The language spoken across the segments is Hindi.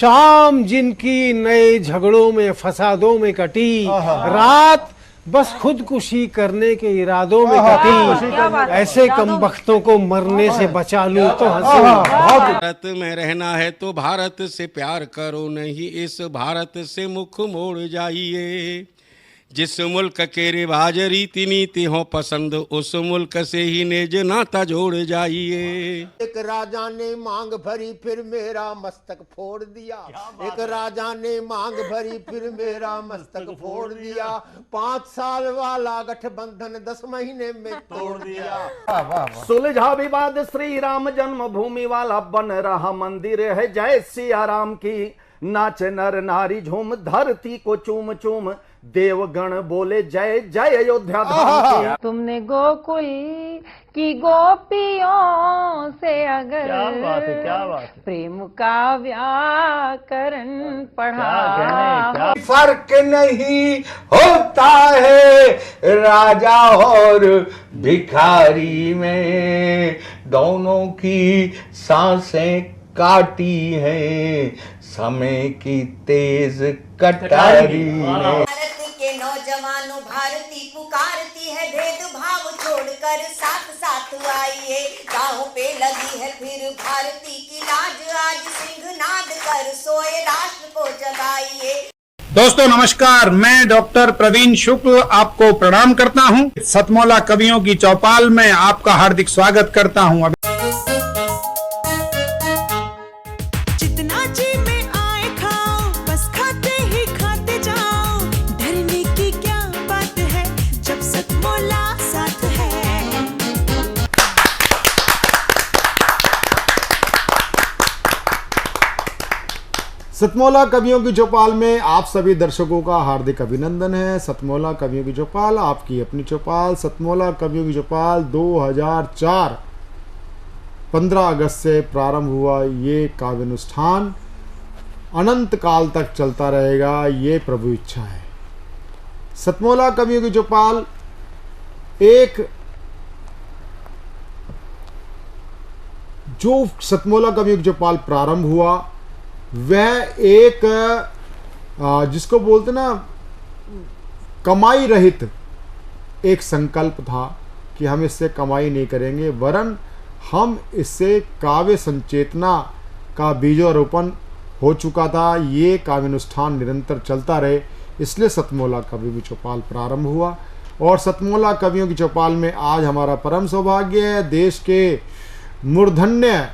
शाम जिनकी नए झगड़ों में फसादों में कटी, रात बस खुदकुशी करने के इरादों में कटी, ऐसे कमबख्तों को मरने से बचा लूं तो हंसूं। भारत में रहना है तो भारत से प्यार करो, नहीं इस भारत से मुख मोड़ जाइए। जिस मुल्क के रिवाज रीति नीति हो पसंद, उस मुल्क से ही नेज नाता जोड़ जाइए। एक राजा ने मांग भरी फिर मेरा मस्तक फोड़ दिया, एक राजा ने मांग भरी फिर मेरा मस्तक फोड़ दिया। 5 साल वाला गठबंधन 10 महीने में तोड़ दिया। सुलझा विवाद श्री राम जन्मभूमि वाला, बन रहा मंदिर है जय सिया राम की। नाच नर नारी झूम धरती को चूम चूम, देवगण बोले जय जय अयोध्या धाम की। तुमने गोकुल की गोपियों से अगर क्या बात है। प्रेम का व्याकरण पढ़ा, फर्क नहीं होता है राजा और भिखारी में, दोनों की सांसें काटी हैं समय की तेज कटारी ने। भारत के नौजवानों भारती पुकारती है, भेदभाव छोड़कर साथ साथ आइए। गाँव पे लगी है फिर भारती की लाज, आज सिंहनाद कर सोए राष्ट्र को जगाइए। दोस्तों नमस्कार, मैं डॉक्टर प्रवीण शुक्ल आपको प्रणाम करता हूं। सतमौला कवियों की चौपाल में आपका हार्दिक स्वागत करता हूं। जितना जी में आए खाओ, बस खाते ही खाते जाओ। डरने की क्या बात है जब सतमौला साथ है। सतमौला कवियों की चौपाल में आप सभी दर्शकों का हार्दिक अभिनंदन है। सतमौला कवियों की चौपाल आपकी अपनी चौपाल। सतमौला कवियों की चौपाल 2004 15 अगस्त से प्रारंभ हुआ ये काव्यानुष्ठान अनंत काल तक चलता रहेगा, ये प्रभु इच्छा है। सतमौला कवियों की चौपाल एक जो सतमौला कवियों की चौपाल प्रारंभ हुआ वह एक जिसको बोलते ना कमाई रहित एक संकल्प था कि हम इससे कमाई नहीं करेंगे, वरन हम इससे काव्य संचेतना का बीजारोपण हो चुका था। ये काव्यानुष्ठान निरंतर चलता रहे, इसलिए सतमौला कवियों की चौपाल प्रारंभ हुआ। और सतमौला कवियों की चौपाल में आज हमारा परम सौभाग्य है, देश के मूर्धन्य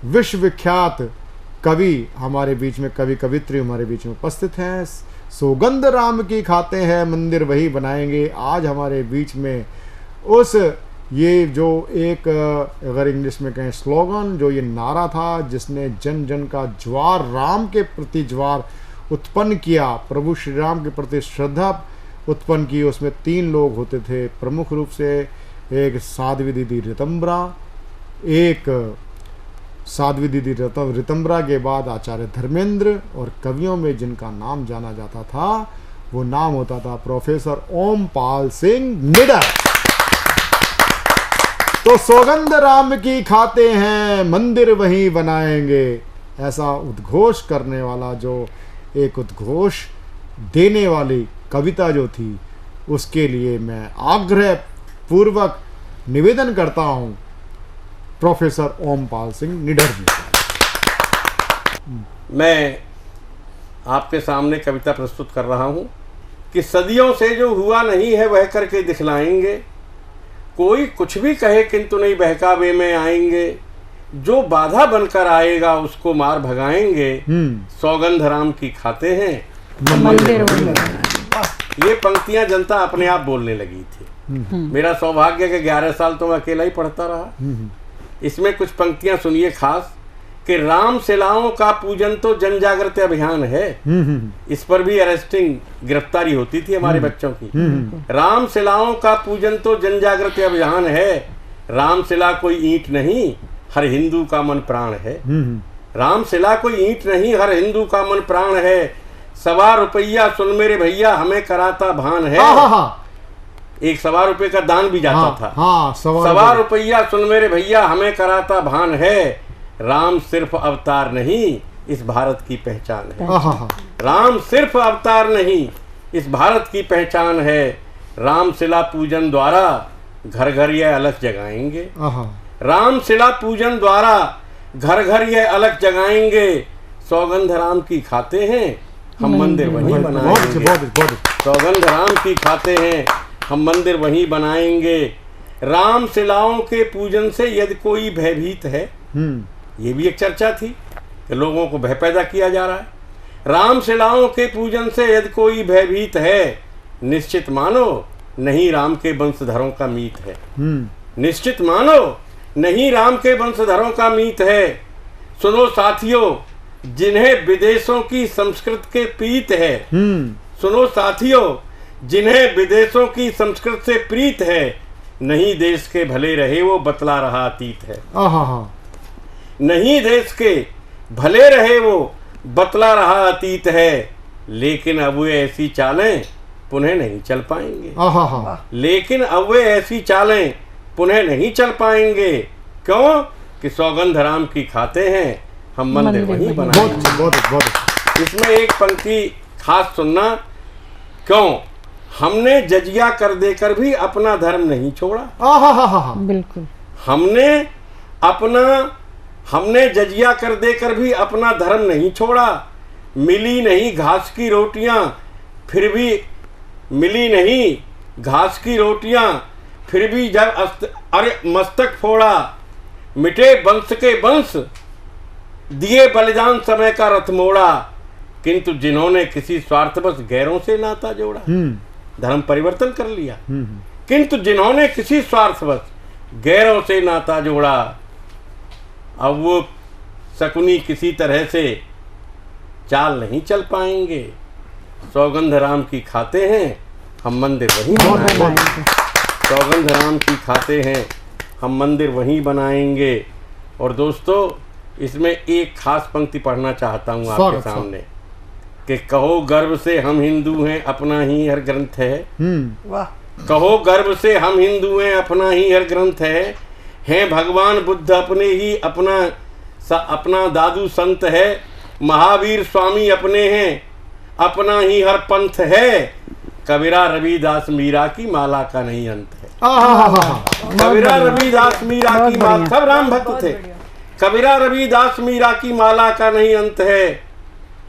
विश्वविख्यात कवि हमारे बीच में, कवि कवित्री हमारे बीच में उपस्थित हैं। सौगंध राम की खाते हैं मंदिर वही बनाएंगे। आज हमारे बीच में उस ये जो एक अगर इंग्लिश में कहें स्लोगन, जो ये नारा था जिसने जन जन का ज्वार, राम के प्रति ज्वार उत्पन्न किया, प्रभु श्री राम के प्रति श्रद्धा उत्पन्न की, उसमें 3 लोग होते थे प्रमुख रूप से। एक साध्वी दीदी रितंबरा, एक साध्वी दीदी रितंबरा के बाद आचार्य धर्मेंद्र, और कवियों में जिनका नाम जाना जाता था वो नाम होता था प्रोफेसर ओमपाल सिंह निडर। तो सौगंध राम की खाते हैं मंदिर वहीं बनाएंगे, ऐसा उद्घोष करने वाला, जो एक उद्घोष देने वाली कविता जो थी, उसके लिए मैं आग्रह पूर्वक निवेदन करता हूं प्रोफेसर ओमपाल सिंह निडर जी। मैं आपके सामने कविता प्रस्तुत कर रहा हूं कि सदियों से जो हुआ नहीं है वह करके दिखलाएंगे, कोई कुछ भी कहे किंतु नहीं बहकावे में आएंगे, जो बाधा बनकर आएगा उसको मार भगाएंगे, सौगंध राम की खाते हैं मंदिर। ये पंक्तियां जनता अपने आप बोलने लगी थी। मेरा सौभाग्य कि 11 साल तो मैं अकेला ही पढ़ता रहा। इसमें कुछ पंक्तियां सुनिए खास कि राम शिलाओं का पूजन तो जन जागृति अभियान है। इस पर भी अरेस्टिंग गिरफ्तारी होती थी हमारे बच्चों की। राम शिलाओं का पूजन तो जन जागृति अभियान है, राम शिला कोई ईंट नहीं हर हिंदू का मन प्राण है। राम शिला कोई ईंट नहीं हर हिंदू का मन प्राण है, 1.25 रुपया सुन मेरे भैया हमें कराता भान है। एक 1.25 रुपये का दान भी जाता था। 1.25 रुपया सुन मेरे भैया हमें कराता भान है, राम सिर्फ अवतार नहीं इस भारत की पहचान है। आहा, राम सिर्फ अवतार नहीं, इस भारत की पहचान है। राम शिला पूजन द्वारा घर घर यह अलख जगाएंगे। आहा, राम शिला पूजन द्वारा घर घर यह अलख जगाएंगे। सौगंध राम की खाते हैं, हम मंदिर वहीं बनाएंगे। सौगंध राम की खाते हैं, हम मंदिर वहीं बनाएंगे। राम शिलाओं के पूजन से यदि कोई भयभीत है, ये भी एक चर्चा थी कि लोगों को भय पैदा किया जा रहा है। राम शिलाओं के पूजन से यदि कोई भयभीत है, निश्चित मानो नहीं राम के वंशधरों का मीत है। निश्चित मानो नहीं राम के वंशधरों का मीत है। सुनो साथियों, जिन्हें विदेशों की संस्कृत के प्रीत है। सुनो साथियों, जिन्हें विदेशों की संस्कृत से प्रीत है, नहीं देश के भले रहे वो बतला रहा अतीत है। नहीं देश के भले रहे वो बतला रहा अतीत है, लेकिन अब वे ऐसी चालें पुनः नहीं चल पाएंगे। लेकिन अब वे ऐसी चालें पुनः नहीं चल पाएंगे। क्यों? कि सौगंध राम की खाते हैं, हम मंदिर वहीं बनाएंगे। इसमें एक पंक्ति खास सुनना। क्यों? हमने जजिया कर देकर भी अपना धर्म नहीं छोड़ा। बिल्कुल। हमने जजिया कर देकर भी अपना धर्म नहीं छोड़ा। मिली नहीं घास की रोटियां, फिर भी मिली नहीं घास की रोटियां, फिर भी जब अरे मस्तक फोड़ा। मिटे वंश के वंश, दिए बलिदान समय का रथ मोड़ा। किंतु जिन्होंने किसी स्वार्थवश गैरों से नाता जोड़ा, धर्म परिवर्तन कर लिया। किंतु जिन्होंने किसी स्वार्थवश गैरों से नाता जोड़ा, अब वो शकुनी किसी तरह से चाल नहीं चल पाएंगे। सौगंध राम की खाते हैं, हम मंदिर वहीं बनाएंगे। सौगंध राम की खाते हैं, हम मंदिर वहीं बनाएंगे। और दोस्तों, इसमें एक खास पंक्ति पढ़ना चाहता हूँ आपके सामने कि कहो गर्व से हम हिंदू हैं, अपना ही हर ग्रंथ है। कहो गर्व से हम हिंदू हैं, अपना ही हर ग्रंथ है। हैं भगवान बुद्ध अपने ही अपना दादू संत है। महावीर स्वामी अपने हैं, अपना ही हर पंथ है। कबीरा रविदास मीरा की माला का नहीं अंत है। कबीरा रविदास मीरा की माला, सब राम भक्त थे। कबीरा रविदास मीरा की माला का नहीं अंत है।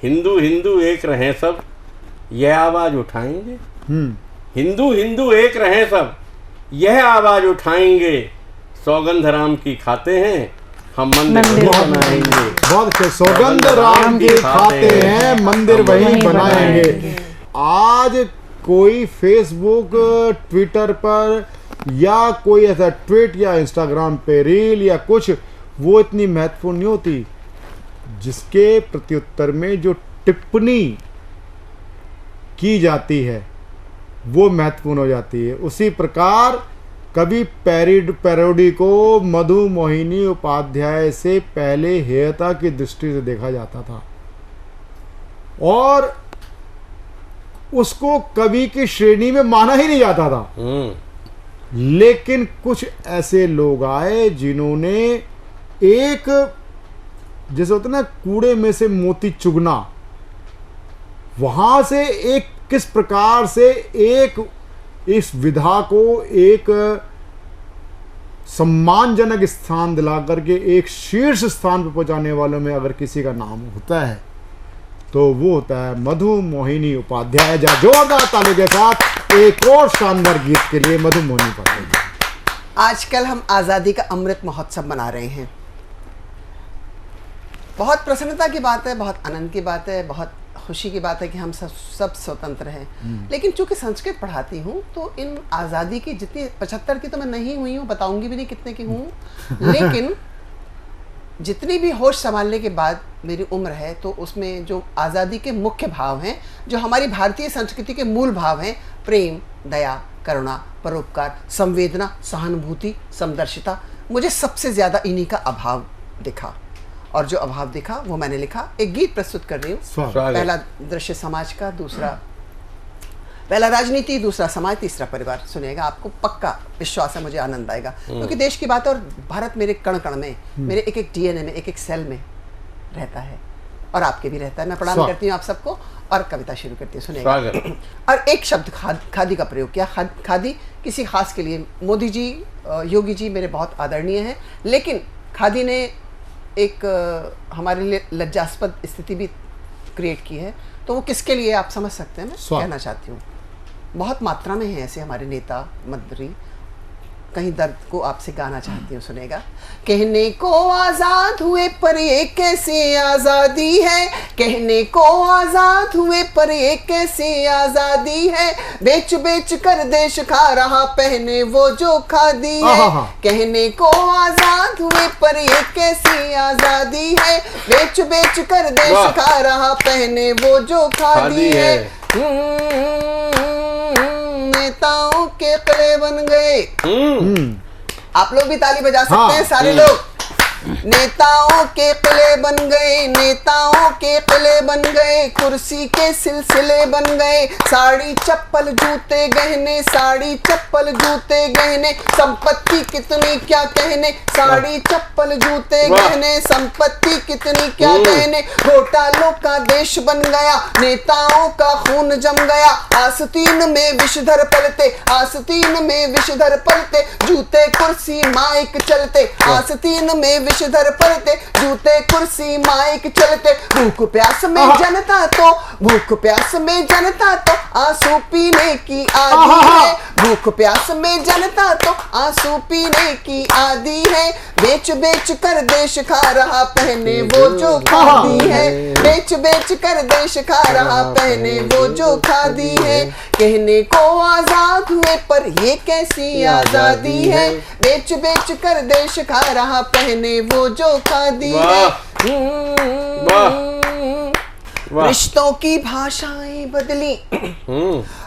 हिंदू हिंदू एक रहें सब, यह आवाज उठाएंगे। हिंदू हिंदू एक रहें सब, यह आवाज उठाएंगे। सौगंध राम की खाते हैं, हम मंदिर वहीं बनाएंगे। बहुत अच्छे। सौगंध राम की खाते हैं, मंदिर वहीं बनाएंगे। आज कोई फेसबुक, ट्विटर पर या कोई ऐसा ट्वीट या इंस्टाग्राम पे रील या कुछ, वो इतनी महत्वपूर्ण नहीं होती। जिसके प्रत्युत्तर में जो टिप्पणी की जाती है वो महत्वपूर्ण हो जाती है। उसी प्रकार कभी पैरोडी को मधु मोहिनी उपाध्याय से पहले हेयता की दृष्टि से देखा जाता था और उसको कवि की श्रेणी में माना ही नहीं जाता था। लेकिन कुछ ऐसे लोग आए जिन्होंने एक, जैसे होता ना कूड़े में से मोती चुगना, वहां से एक किस प्रकार से एक इस विधा को एक सम्मानजनक स्थान दिला करके एक शीर्ष स्थान पर पहुंचाने वालों में अगर किसी का नाम होता है तो वो होता है मधु मोहिनी उपाध्याय। जोरदार ताली के साथ एक और शानदार गीत के लिए मधु मोहिनी उपाध्याय। आजकल हम आज़ादी का अमृत महोत्सव मना रहे हैं। बहुत प्रसन्नता की बात है, बहुत आनंद की बात है, बहुत खुशी की बात है कि हम सब स्वतंत्र हैं। लेकिन चूंकि संस्कृत पढ़ाती हूँ तो इन आज़ादी की जितनी 75 की तो मैं नहीं हुई हूँ, बताऊंगी भी नहीं कितने की हूँ, लेकिन जितनी भी होश संभालने के बाद मेरी उम्र है तो उसमें जो आज़ादी के मुख्य भाव हैं, जो हमारी भारतीय संस्कृति के मूल भाव हैं, प्रेम, दया, करुणा, परोपकार, संवेदना, सहानुभूति, समदर्शिता, मुझे सबसे ज़्यादा इन्हीं का अभाव दिखा। और जो अभाव दिखा वो मैंने लिखा, एक गीत प्रस्तुत कर रही हूँ। पहला दृश्य समाज का, दूसरा पहला राजनीति, दूसरा समाज, तीसरा परिवार। सुनिएगा, आपको पक्का विश्वास है, मुझे आनंद आएगा क्योंकि देश की बात है और भारत मेरे कण कण में, मेरे एक एक डीएनए में, एक एक सेल में रहता है। और आपके भी रहता है। मैं प्रणाम करती हूँ आप सबको और कविता शुरू करती हूँ, सुनेगा। और एक शब्द खादी का प्रयोग किया। खादी किसी खास के लिए, मोदी जी, योगी जी मेरे बहुत आदरणीय हैं, लेकिन खादी ने एक हमारे लिए लज्जास्पद स्थिति भी क्रिएट की है। तो वो किसके लिए आप समझ सकते हैं, मैं कहना चाहती हूँ। बहुत मात्रा में हैं ऐसे हमारे नेता मंत्री। कहीं दर्द को आपसे गाना चाहती हूँ, सुनेगा। कहने को आजाद हुए पर ये कैसी आजादी है, कहने को आजाद हुए पर ये कैसी आजादी है, बेच बेच कर देश खा रहा पहने वो जो खादी है। कहने को आजाद हुए पर ये कैसी आजादी है, बेच बेच कर देश खा रहा पहने वो जो खादी है। नेताओं के किले बन गए। आप लोग भी ताली बजा सकते हैं, सारे लोग। नेताओं के किले बन गए, नेताओं के किले बन गए, कुर्सी के सिलसिले बन गए, साड़ी चप्पल जूते गहने, साड़ी चप्पल जूते गहने, संपत्ति कितनी क्या कहने, साड़ी चप्पल जूते गहने, संपत्ति कितनी क्या कहने, घोटालों का देश बन गया, नेताओं का खून जम गया, आस्तीन में विषधर पलते, आस्तीन में विषधर पलते, जूते कुर्सी माइक चलते, आस्तीन में विषधर पलते, जूते कुर्सी माइक चलते, भूख प्यास में जनता तो, भूख प्यास में जनता तो आंसू पीने की आदी है, भूख प्यास में जनता तो आंसू पीने की आदी है, बेच बेच कर देश खा रहा पहने वो जो खादी है, बेच बेच कर देश खा रहा पहने वो जो खादी है। कहने को आजाद हुए पर ये कैसी आजादी है, बेच बेच कर देश खा रहा पहने वो जो खादी है। रिश्तों की भाषाएं बदली,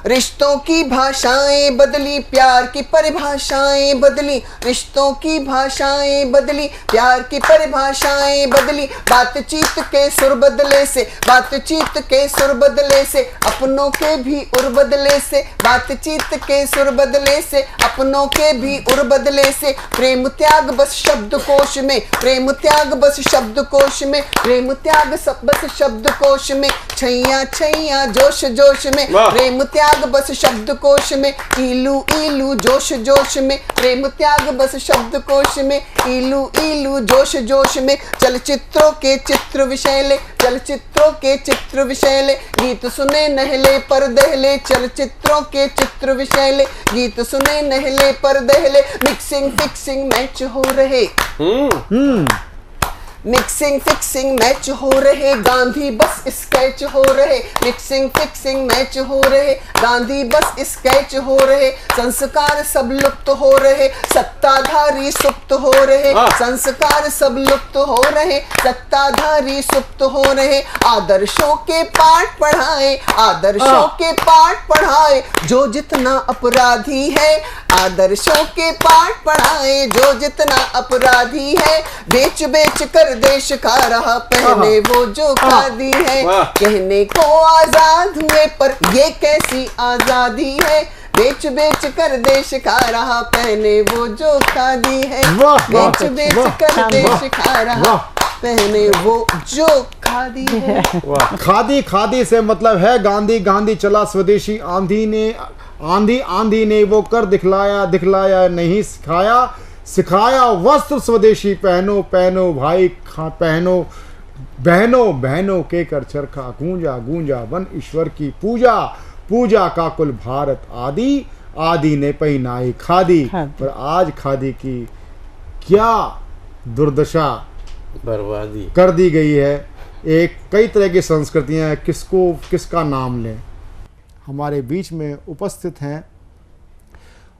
रिश्तों की भाषाएं बदली, प्यार की परिभाषाएं बदली, रिश्तों की भाषाएं बदली, प्यार की परिभाषाएं बदली, बातचीत के सुर बदले से, बातचीत के सुर बदले से, अपनों के भी उर बदले से, बातचीत के सुर बदले से, अपनों के भी उर बदले से, प्रेम त्याग बस शब्दकोश में, प्रेम त्याग बस शब्दकोश में, प्रेम त्याग बस शब्दकोश में, छैया छैया जोश जोश में, प्रेम त्याग बस शब्दकोश में, इलू इलू जोश जोश में, प्रेम त्याग बस शब्दकोश में, इलू इलू जोश जोश में, चलचित्रों के चित्र विशैले, चलचित्रों के चित्र विशैले, गीत सुने नहले पर दहले, चलचित्रों के चित्र विशैले, गीत सुने नहले पर दहले, मिक्सिंग फिक्सिंग मैच हो रहे, मिक्सिंग फिक्सिंग मैच हो रहे, गांधी बस स्केच हो रहे, मिक्सिंग फिक्सिंग मैच हो रहे, गांधी बस स्केच हो रहे, संस्कार सब लुप्त हो रहे, सत्ताधारी सुप्त हो रहे, संस्कार सब लुप्त हो रहे, सत्ताधारी सुप्त हो रहे, आदर्शों के पाठ पढ़ाए, आदर्शों के पाठ पढ़ाए, जो जितना अपराधी है, आदर्शों के पाठ पढ़ाए, जो जितना अपराधी है, बेच बेच कर देश खा रहा पहने वो जो खादी है। कहने को आजाद हुए पर ये कैसी आजादी है, बेच बेच कर देश खा रहा पहने वो जो खादी है, बेच बेच कर देश खा रहा पहने वो जो खादी है। खादी, खादी से मतलब है गांधी, गांधी चला स्वदेशी, आंधी ने आंधी आंधी ने वो कर दिखलाया, दिखलाया नहीं सिखाया, सिखाया वस्त्र स्वदेशी, पहनो पहनो भाई पहनो, बहनों बहनों के कर चरखा, गूंजा गूंजा वन ईश्वर की पूजा, पूजा का कुल भारत आदि, आदि ने पहनाई खादी। पर आज खादी की क्या दुर्दशा, बर्बादी कर दी गई है। एक कई तरह की संस्कृतियां, किसको किसका नाम लें। हमारे बीच में उपस्थित हैं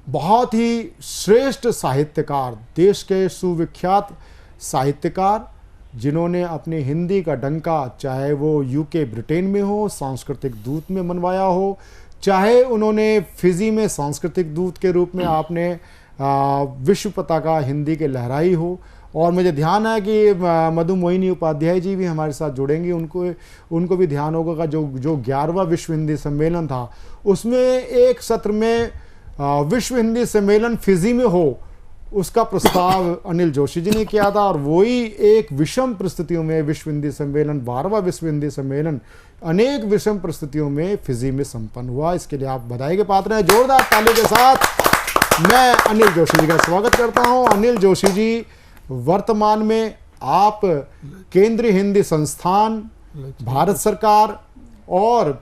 बहुत ही श्रेष्ठ साहित्यकार, देश के सुविख्यात साहित्यकार, जिन्होंने अपनी हिंदी का डंका, चाहे वो यूके ब्रिटेन में हो सांस्कृतिक दूत में मनवाया हो, चाहे उन्होंने फिजी में सांस्कृतिक दूत के रूप में आपने विश्व पताका हिंदी के लहराई हो। और मुझे ध्यान है कि मधु मोहिनी उपाध्याय जी भी हमारे साथ जुड़ेंगे, उनको भी ध्यान होगा जो 11वां विश्व हिंदी सम्मेलन था, उसमें एक सत्र में विश्व हिंदी सम्मेलन फिजी में हो उसका प्रस्ताव अनिल जोशी जी ने किया था और वही एक विषम परिस्थितियों में विश्व हिंदी सम्मेलन 12वां विश्व हिंदी सम्मेलन अनेक विषम परिस्थितियों में फिजी में संपन्न हुआ। इसके लिए आप बधाई के पात्र हैं। जोरदार तालियों के साथ मैं अनिल जोशी जी का स्वागत करता हूं। अनिल जोशी जी, वर्तमान में आप केंद्रीय हिंदी संस्थान, भारत सरकार और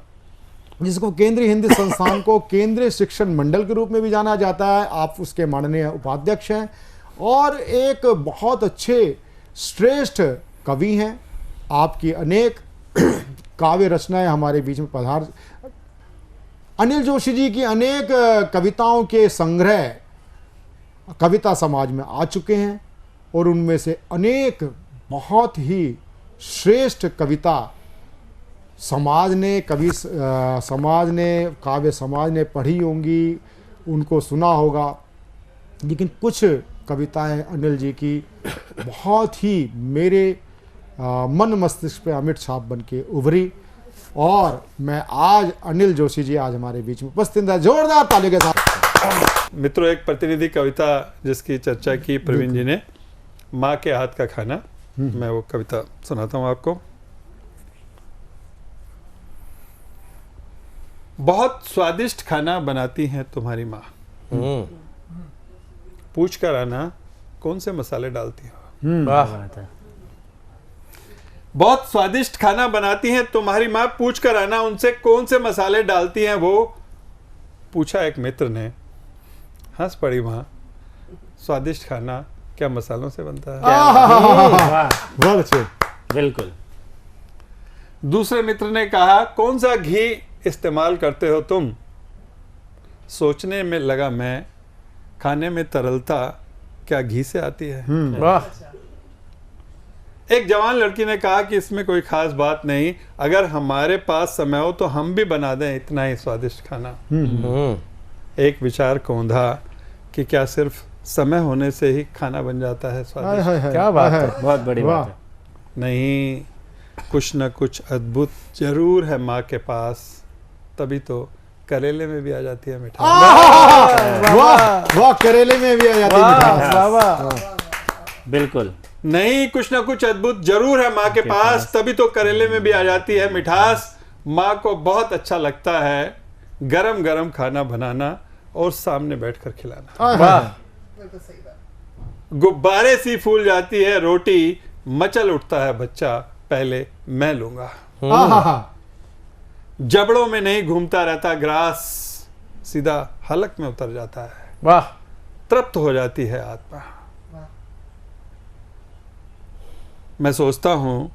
जिसको केंद्रीय हिंदी संस्थान को केंद्रीय शिक्षण मंडल के रूप में भी जाना जाता है, आप उसके माननीय उपाध्यक्ष हैं और एक बहुत अच्छे श्रेष्ठ कवि हैं। आपकी अनेक काव्य रचनाएं हमारे बीच में पधार। अनिल जोशी जी की अनेक कविताओं के संग्रह कविता समाज में आ चुके हैं और उनमें से अनेक बहुत ही श्रेष्ठ कविता समाज ने काव्य समाज ने पढ़ी होंगी, उनको सुना होगा, लेकिन कुछ कविताएं अनिल जी की बहुत ही मेरे मन मस्तिष्क पे अमिट छाप बन के उभरी और मैं आज अनिल जोशी जी आज हमारे बीच में उपस्थित है। जोरदार ताली के साथ। मित्रों, एक प्रतिनिधि कविता जिसकी चर्चा की प्रवीण जी ने, माँ के हाथ का खाना, मैं वो कविता सुनाता हूँ आपको। बहुत स्वादिष्ट खाना बनाती हैं तुम्हारी माँ, पूछ कर आना कौन से मसाले डालती हो। बहुत स्वादिष्ट खाना बनाती हैं तुम्हारी माँ, पूछ कर आना उनसे कौन से मसाले डालती हैं वो। पूछा एक मित्र ने, हंस पड़ी माँ, स्वादिष्ट खाना क्या मसालों से बनता है? बहुत अच्छे। बिल्कुल। दूसरे मित्र ने कहा, कौन सा घी इस्तेमाल करते हो तुम? सोचने में लगा मैं, खाने में तरलता क्या घी से आती है? वाह। एक जवान लड़की ने कहा कि इसमें कोई खास बात नहीं, अगर हमारे पास समय हो तो हम भी बना दें इतना ही स्वादिष्ट खाना। एक विचार कौंधा कि क्या सिर्फ समय होने से ही खाना बन जाता है स्वादिष्ट? क्या बात है, बहुत बड़ी बात है। नहीं, कुछ न कुछ अद्भुत जरूर है माँ के पास, तभी तो करेले में भी आ जाती है मिठास। वाह वाह, करेले में भी आ जाती है मिठास। बिल्कुल। नहीं, कुछ ना कुछ अद्भुत जरूर है माँ के पास, तभी तो करेले में भी आ जाती है मिठास। माँ को बहुत अच्छा लगता है गरम गरम खाना बनाना और सामने बैठकर खिलाना। वाह। गुब्बारे सी फूल जाती है रोटी, मचल उठता है बच्चा, पहले मैं लूंगा। जबड़ों में नहीं घूमता रहता ग्रास, सीधा हलक में उतर जाता है। वाह। तृप्त हो जाती है आत्मा। मैं सोचता हूं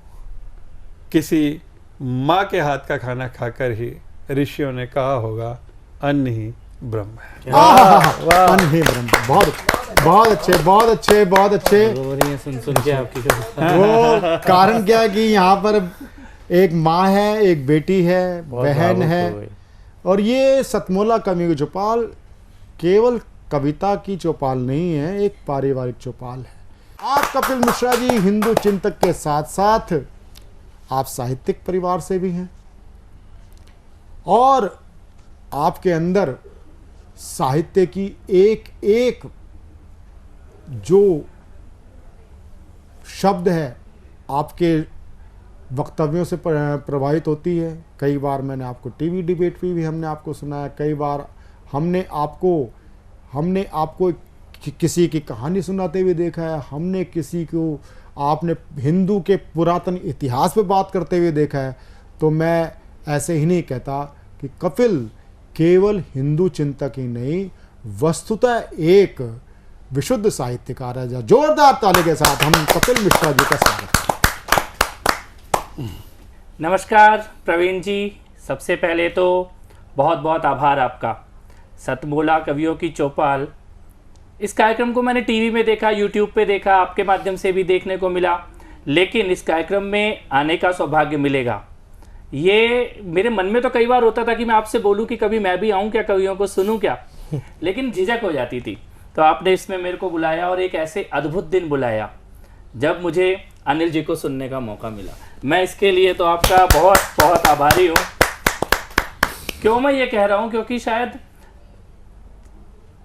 किसी माँ के हाथ का खाना खाकर ही ऋषियों ने कहा होगा, अन्न ही ब्रह्म है। अन्न ही ब्रह्म। बहुत बहुत अच्छे, बहुत अच्छे, बहुत अच्छे। सुन के आपकी वो कारण क्या है कि यहाँ पर एक माँ है, एक बेटी है, बहन है, और ये सतमोला कवि की चौपाल केवल कविता की चौपाल नहीं है, एक पारिवारिक चौपाल है। आप कपिल मिश्रा जी हिंदू चिंतक के साथ साथ आप साहित्यिक परिवार से भी हैं और आपके अंदर साहित्य की एक एक जो शब्द है आपके वक्तव्यों से प्रभावित होती है। कई बार मैंने आपको टीवी डिबेट में भी हमने आपको सुनाया, कई बार हमने आपको किसी की कहानी सुनाते हुए देखा है, हमने किसी को आपने हिंदू के पुरातन इतिहास पे बात करते हुए देखा है। तो मैं ऐसे ही नहीं कहता कि कपिल केवल हिंदू चिंतक ही नहीं, वस्तुतः एक विशुद्ध साहित्यकार है। जोरदार ताली के साथ हम कपिल मिश्रा जी का स्वागत। नमस्कार प्रवीण जी, सबसे पहले तो बहुत बहुत आभार आपका। सतमोला कवियों की चौपाल, इस कार्यक्रम को मैंने टीवी में देखा, यूट्यूब पे देखा, आपके माध्यम से भी देखने को मिला, लेकिन इस कार्यक्रम में आने का सौभाग्य मिलेगा ये मेरे मन में तो कई बार होता था कि मैं आपसे बोलूं कि कभी मैं भी आऊं क्या, कवियों को सुनूं क्या, लेकिन झिझक हो जाती थी। तो आपने इसमें मेरे को बुलाया और एक ऐसे अद्भुत दिन बुलाया जब मुझे अनिल जी को सुनने का मौका मिला। मैं इसके लिए तो आपका बहुत बहुत आभारी हूँ। क्यों मैं ये कह रहा हूँ, क्योंकि शायद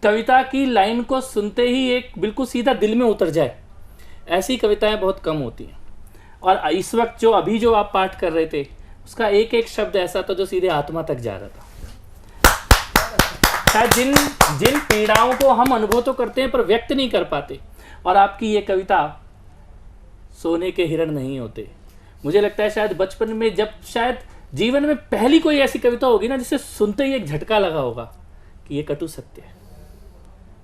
कविता की लाइन को सुनते ही एक बिल्कुल सीधा दिल में उतर जाए, ऐसी कविताएं बहुत कम होती हैं। और इस वक्त जो अभी जो आप पाठ कर रहे थे, उसका एक एक शब्द ऐसा था जो सीधे आत्मा तक जा रहा था। शायद जिन पीड़ाओं को हम अनुभव तो करते हैं पर व्यक्त नहीं कर पाते, और आपकी ये कविता सोने के हिरण नहीं होते। मुझे लगता है शायद बचपन में जब शायद जीवन में पहली कोई ऐसी कविता होगी ना जिसे सुनते ही एक झटका लगा होगा कि ये कटु सत्य है,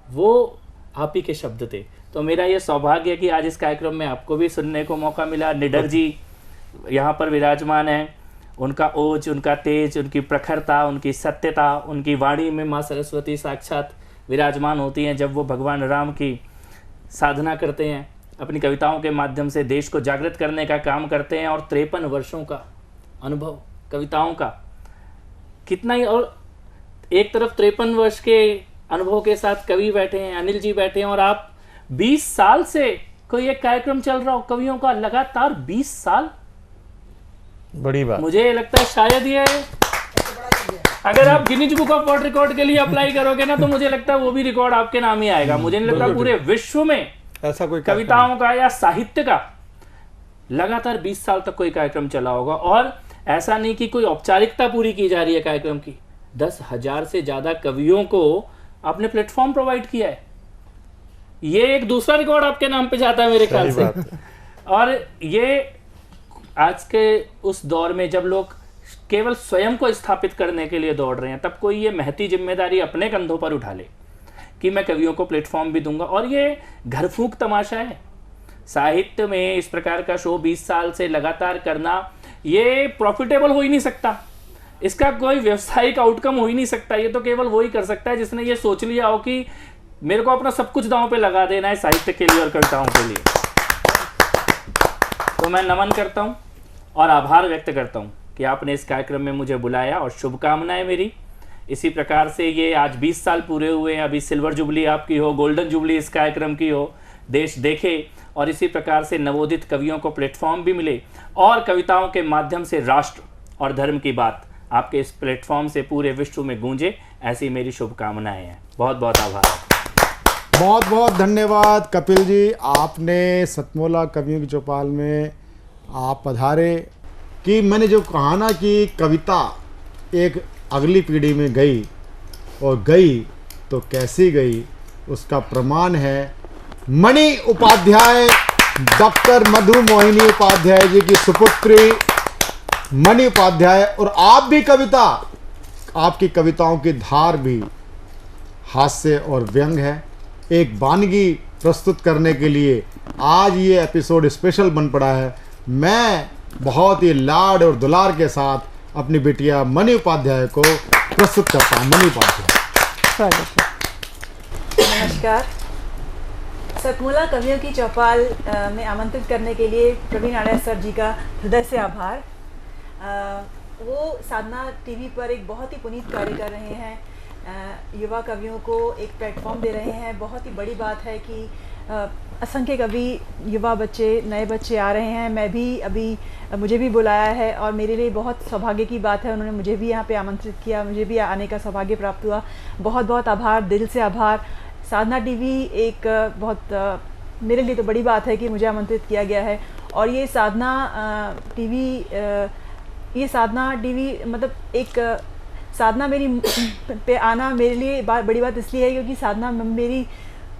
वो आप ही के शब्द थे। तो मेरा ये सौभाग्य है कि आज इस कार्यक्रम में आपको भी सुनने को मौका मिला। निडर जी यहाँ पर विराजमान हैं, उनका ओज, उनका तेज, उनकी प्रखरता, उनकी सत्यता, उनकी वाणी में माँ सरस्वती साक्षात विराजमान होती हैं जब वो भगवान राम की साधना करते हैं, अपनी कविताओं के माध्यम से देश को जागृत करने का काम करते हैं। और 53 वर्षों का अनुभव कविताओं का कितना ही, और एक तरफ 53 वर्ष के अनुभव के साथ कवि बैठे हैं, अनिल जी बैठे हैं, और आप 20 साल से कोई एक कार्यक्रम चल रहा हो कवियों का, लगातार 20 साल, बड़ी बात। मुझे लगता है शायद ये अगर आप Guinness book of world record के लिए अप्लाई करोगे ना, तो मुझे लगता है वो भी रिकॉर्ड आपके नाम ही आएगा। मुझे नहीं लगता पूरे विश्व में ऐसा कोई कविताओं का या साहित्य का लगातार 20 साल तक कोई कार्यक्रम चला होगा। और ऐसा नहीं कि कोई औपचारिकता पूरी की जा रही है कार्यक्रम की, 10,000 से ज्यादा कवियों को आपने प्लेटफॉर्म प्रोवाइड किया है। ये एक दूसरा रिकॉर्ड आपके नाम पे जाता है मेरे ख्याल से। और ये आज के उस दौर में जब लोग केवल स्वयं को स्थापित करने के लिए दौड़ रहे हैं, तब कोई ये महती जिम्मेदारी अपने कंधों पर उठा ले कि मैं कवियों को प्लेटफॉर्म भी दूंगा। और ये घर फूंक तमाशा है साहित्य में, इस प्रकार का शो 20 साल से लगातार करना, ये प्रॉफिटेबल हो ही नहीं सकता, इसका कोई व्यावसायिक आउटकम हो ही नहीं सकता। ये तो केवल वो ही कर सकता है जिसने ये सोच लिया हो कि मेरे को अपना सब कुछ दांव पे लगा देना है साहित्य के लिए और कविताओं के लिए। तो मैं नमन करता हूं और आभार व्यक्त करता हूं कि आपने इस कार्यक्रम में मुझे बुलाया, और शुभकामनाएं मेरी इसी प्रकार से। ये आज 20 साल पूरे हुए हैं, अभी सिल्वर जुबली आपकी हो, गोल्डन जुबली इस कार्यक्रम की हो, देश देखे, और इसी प्रकार से नवोदित कवियों को प्लेटफॉर्म भी मिले, और कविताओं के माध्यम से राष्ट्र और धर्म की बात आपके इस प्लेटफॉर्म से पूरे विश्व में गूंजे, ऐसी मेरी शुभकामनाएं हैं। बहुत बहुत आभार। बहुत बहुत धन्यवाद कपिल जी, आपने सतमोला कवियों की चौपाल में आप पधारे। कि मैंने जो कहा ना कि कविता एक अगली पीढ़ी में गई, और गई तो कैसी गई, उसका प्रमाण है मणि उपाध्याय, डॉक्टर मधु मोहिनी उपाध्याय जी की सुपुत्री मणि उपाध्याय। और आप भी कविता, आपकी कविताओं की धार भी हास्य और व्यंग है। एक वानगी प्रस्तुत करने के लिए आज ये एपिसोड स्पेशल बन पड़ा है। मैं बहुत ही लाड और दुलार के साथ अपनी बिटिया मणि उपाध्याय को प्रस्तुत करता हूँ। मणि उपाध्याय। नमस्कार। सतमोला कवियों की चौपाल में आमंत्रित करने के लिए प्रवीण आर्य सर जी का हृदय से आभार। वो साधना टीवी पर एक बहुत ही पुनीत कार्य कर रहे हैं, युवा कवियों को एक प्लेटफॉर्म दे रहे हैं। बहुत ही बड़ी बात है कि असंख्य कवि, युवा बच्चे, नए बच्चे आ रहे हैं। मैं भी अभी, मुझे भी बुलाया है और मेरे लिए बहुत सौभाग्य की बात है, उन्होंने मुझे भी यहाँ पे आमंत्रित किया, मुझे भी आने का सौभाग्य प्राप्त हुआ। बहुत बहुत आभार, दिल से आभार। साधना टीवी एक बहुत मेरे लिए तो बड़ी बात है कि मुझे आमंत्रित किया गया है। और ये साधना टीवी मतलब एक साधना मेरी पे आना मेरे लिए बड़ी बात इसलिए है क्योंकि साधना मेरी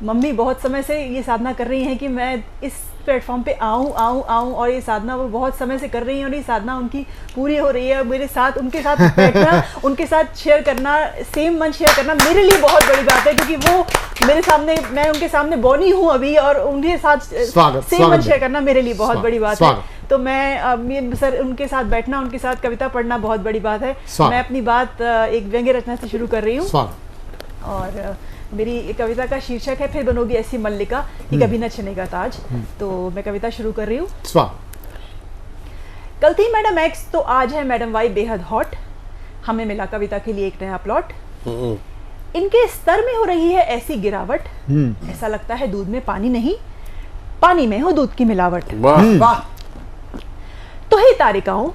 मम्मी बहुत समय से ये साधना कर रही हैं कि मैं इस प्लेटफॉर्म पे आऊँ, और ये साधना वो बहुत समय से कर रही हैं, और ये साधना उनकी पूरी हो रही है। मेरे साथ, उनके साथ बैठना, उनके साथ शेयर करना, सेम मंच शेयर करना मेरे लिए बहुत बड़ी बात है, क्योंकि वो मेरे सामने, मैं उनके सामने बौनी हूँ अभी, और उनके साथ सेम मंच शेयर करना मेरे लिए बहुत बड़ी बात है। तो मैं सर उनके साथ बैठना, उनके साथ कविता पढ़ना बहुत बड़ी बात है। मैं अपनी बात एक व्यंग्य रचना से शुरू कर रही हूँ, और मेरी कविता का शीर्षक है फिर बनोगी ऐसी मल्लिका कि कभी न छिनेगा ताज। तो मैं कविता शुरू कर रही हूँ। कल थी मैडम एक्स तो आज है मैडम वाई बेहद हॉट, हमें मिला कविता के लिए एक नया प्लॉट। इनके स्तर में हो रही है ऐसी गिरावट, ऐसा लगता है दूध में पानी नहीं, पानी में हो दूध की मिलावट। वाह। तो हे तारिकाओं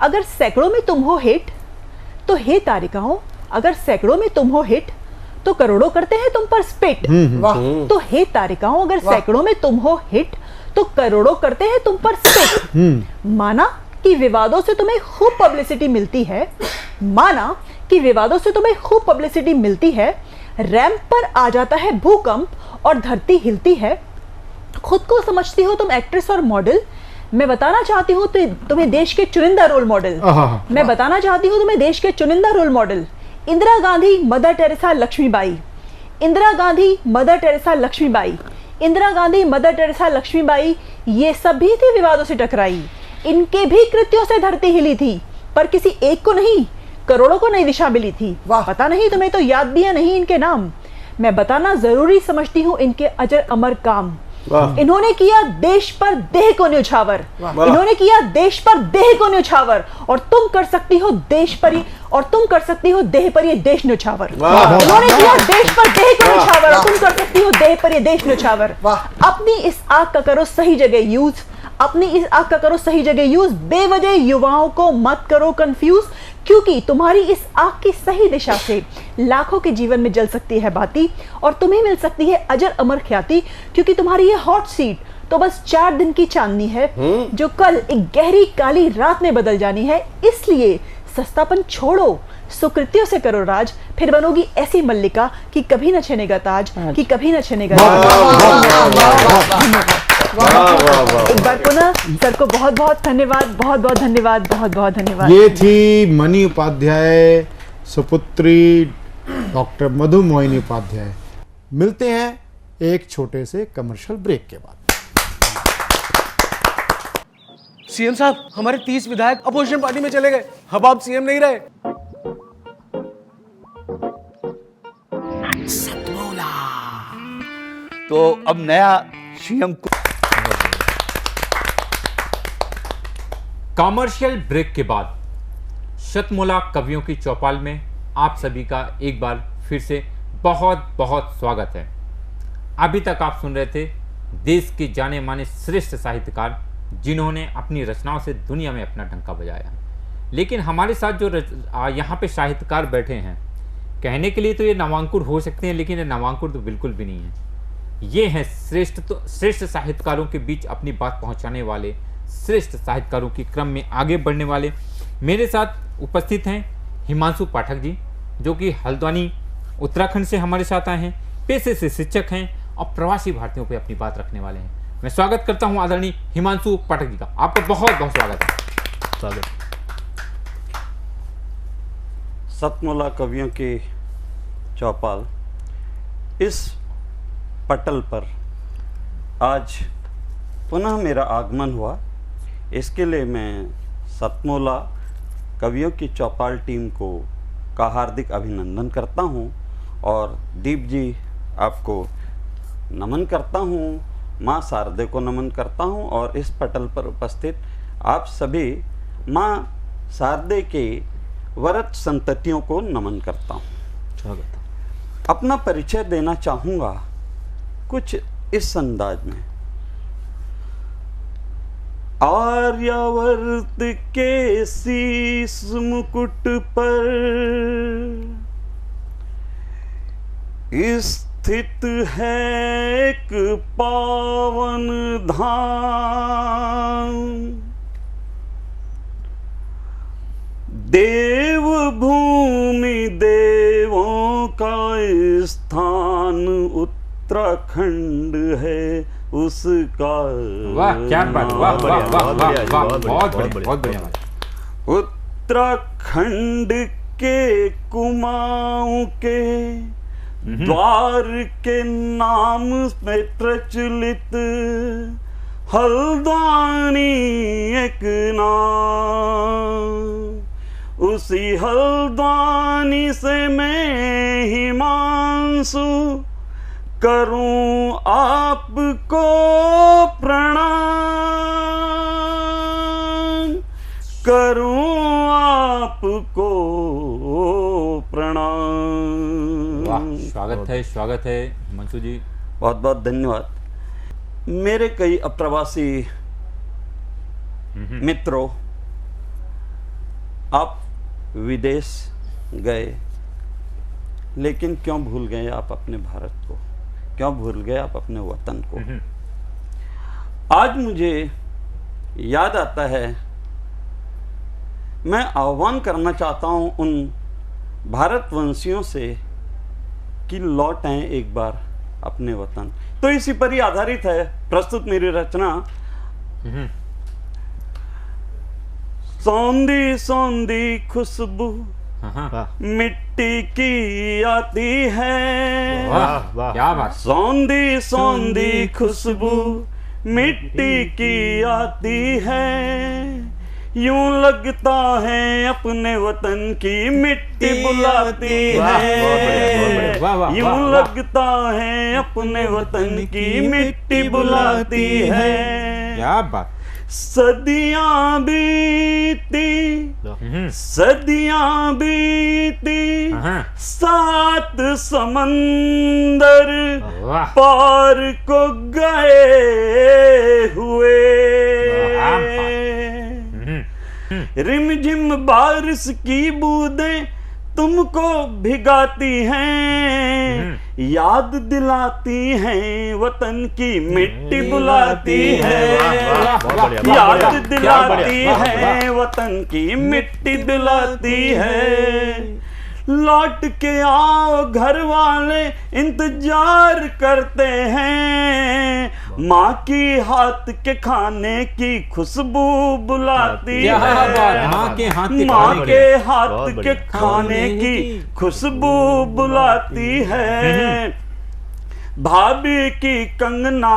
अगर सैकड़ों में तुम हो हिट, तो हे तारिकाओं अगर सैकड़ों में तुम हो हिट, तो करोड़ों करते हैं तुम पर स्पिट। वाह। तो हे तारिकाओं, अगर सैकड़ों में तुम हो हिट तो करोड़ों करते हैं तुम पर स्पिट। माना कि विवादों से तुम्हें खूब पब्लिसिटी मिलती है, माना कि विवादों से तुम्हें खूब पब्लिसिटी मिलती है, रैंप पर आ जाता है भूकंप और धरती हिलती है, खुद को समझती हो तुम एक्ट्रेस और मॉडल, मैं बताना चाहती हूँ तुम्हें देश के चुनिंदा रोल मॉडल, मैं बताना चाहती हूँ तुम्हें देश के चुनिंदा role model, Indira Gandhi, Mother Teresa, Lakshmibai, Indira Gandhi, Mother Teresa, Lakshmibai, Indira Gandhi, Mother Teresa, Lakshmibai, ये सभी थी विवादों से टकराई, इनके भी कृत्यों से धरती हिली थी, पर किसी एक को नहीं, करोड़ों को नई दिशा मिली थी। पता नहीं तुम्हें तो याद भी है नहीं इनके नाम, मैं बताना जरूरी समझती हूँ इनके अजर अमर काम। इन्होंने किया देश पर देह को न्यौछावर, इन्होंने किया देश पर देह को न्यौछावर, और तुम कर सकती हो देश पर ही, और तुम कर सकती हो देह पर ये देश न्यौछावर। इन्होंने किया देश पर देह को न्यौछावर, और तुम कर सकती हो देह पर ये देश न्यौछावर। अपनी इस आग का करो सही जगह यूज, अपनी इस आग का करो सही जगह यूज, बेवजह युवाओं को मत करो कंफ्यूज, क्योंकि तुम्हारी इस आग की सही दिशा से लाखों के जीवन में जल सकती है बाती, और तुम्हें मिल सकती है अजर अमर ख्याति, क्योंकि तुम्हारी ये हॉट सीट तो बस 4 दिन की चांदनी है, जो कल एक गहरी काली रात में बदल जानी है। इसलिए सस्तापन छोड़ो, सुकृतियों से करो राज, फिर बनोगी ऐसी मल्लिका कि कभी न छेनेगा ताज, कि कभी न छेनेगा एक बार पुनः सर को बहुत बहुत धन्यवाद, बहुत बहुत धन्यवाद, बहुत बहुत धन्यवाद। ये थी मणि उपाध्याय सुपुत्री डॉक्टर मधु मोहिनी उपाध्याय। मिलते हैं एक छोटे से कमर्शियल ब्रेक के बाद। सीएम साहब, हमारे 30 विधायक अपोजिशन पार्टी में चले गए, अब आप सीएम नहीं रहे। सतमोला तो अब नया सीएम को। कमर्शियल ब्रेक के बाद शतमोला कवियों की चौपाल में आप सभी का एक बार फिर से बहुत बहुत स्वागत है। अभी तक आप सुन रहे थे देश के जाने माने श्रेष्ठ साहित्यकार जिन्होंने अपनी रचनाओं से दुनिया में अपना डंका बजाया। लेकिन हमारे साथ जो यहाँ पे साहित्यकार बैठे हैं, कहने के लिए तो ये नवांकुर हो सकते हैं, लेकिन ये नवांकुर तो बिल्कुल भी नहीं है। ये हैं श्रेष्ठ साहित्यकारों के बीच अपनी बात पहुँचाने वाले, श्रेष्ठ साहित्यकारों के क्रम में आगे बढ़ने वाले। मेरे साथ उपस्थित हैं हिमांशु पाठक जी, जो कि हल्द्वानी उत्तराखंड से हमारे साथ आए हैं, पेशे से शिक्षक हैं और प्रवासी भारतीयों पे अपनी बात रखने वाले हैं। मैं स्वागत करता हूं आदरणीय हिमांशु पाठक जी का। आपका बहुत बहुत स्वागत है। स्वागत। सतमोला कवियों की चौपाल इस पटल पर आज पुनः मेरा आगमन हुआ। इसके लिए मैं सतमोला कवियों की चौपाल टीम का हार्दिक अभिनंदन करता हूं, और दीप जी आपको नमन करता हूं, माँ शारदे को नमन करता हूं, और इस पटल पर उपस्थित आप सभी माँ शारदे के वरद संततियों को नमन करता हूं। स्वागत। अपना परिचय देना चाहूँगा कुछ इस अंदाज में। आर्यावर्त के शीश मुकुट पर स्थित है एक पावन धाम, देव भूमि देवों का स्थान उत्तराखंड है उसका। वाह क्या बात, वाह वाह वाह वाह, बहुत बढ़िया, बहुत बढ़िया। उत्तराखंड के कुमाऊं के द्वार के नाम में प्रचलित हल्द्वानी एक नाम, उसी हल्द्वानी से मैं हिमांशु करूं आपको प्रणाम, करूं आपको प्रणाम। वाह, स्वागत है मंशु जी। बहुत बहुत धन्यवाद। मेरे कई अप्रवासी मित्रों, आप विदेश गए, लेकिन क्यों भूल गए आप अपने भारत को, क्यों भूल गए आप अपने वतन को। आज मुझे याद आता है, मैं आह्वान करना चाहता हूं उन भारतवंशियों से कि लौट आएं एक बार अपने वतन। तो इसी पर ही आधारित है प्रस्तुत मेरी रचना। सौंधी सौंधी खुशबू मिट्टी की आती है, वाह, वाह, क्या बात। सौंधी सौंधी खुशबू मिट्टी की आती है, यूं लगता है अपने वतन की मिट्टी बुलाती है, यूं लगता है अपने वतन की मिट्टी बुलाती है। क्या बात। सदियां बीती, सदियां बीती, 7 समंदर पार को गए हुए, रिमझिम बारिश की बूंदें तुमको भिगाती हैं, याद दिलाती हैं वतन की मिट्टी बुलाती है, याद दिलाती है वतन की मिट्टी दिलाती है। लौट के आओ घर वाले इंतजार करते हैं, माँ की हाथ के खाने की खुशबू बुलाती है, माँ के हाथ के खाने की खुशबू बुलाती है। भाभी की कंगना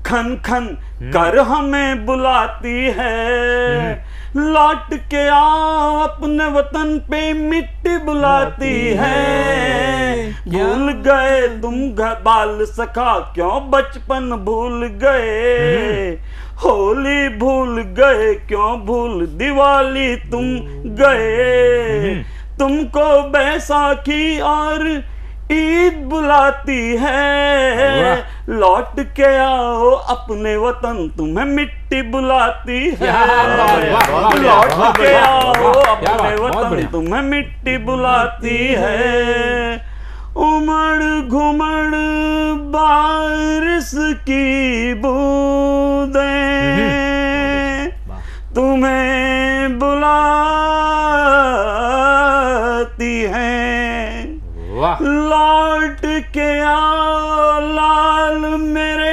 खन खन कर हमें बुलाती है, लौट के आओ अपने वतन पे मिट्टी बुलाती है। भूल गए तुम बाल सखा क्यों बचपन भूल गए, होली भूल गए क्यों भूल दिवाली तुम गए, तुमको बैसाखी और ईद बुलाती है, लौट के आओ अपने वतन तुम्हें मिट्टी बुलाती है, लौट के आओ अपने वतन तुम्हें मिट्टी बुलाती है। उमड़ घुमड़ बारिश की बूंदें तुम्हें बुलाती हैं, लौट के आओ लाल मेरे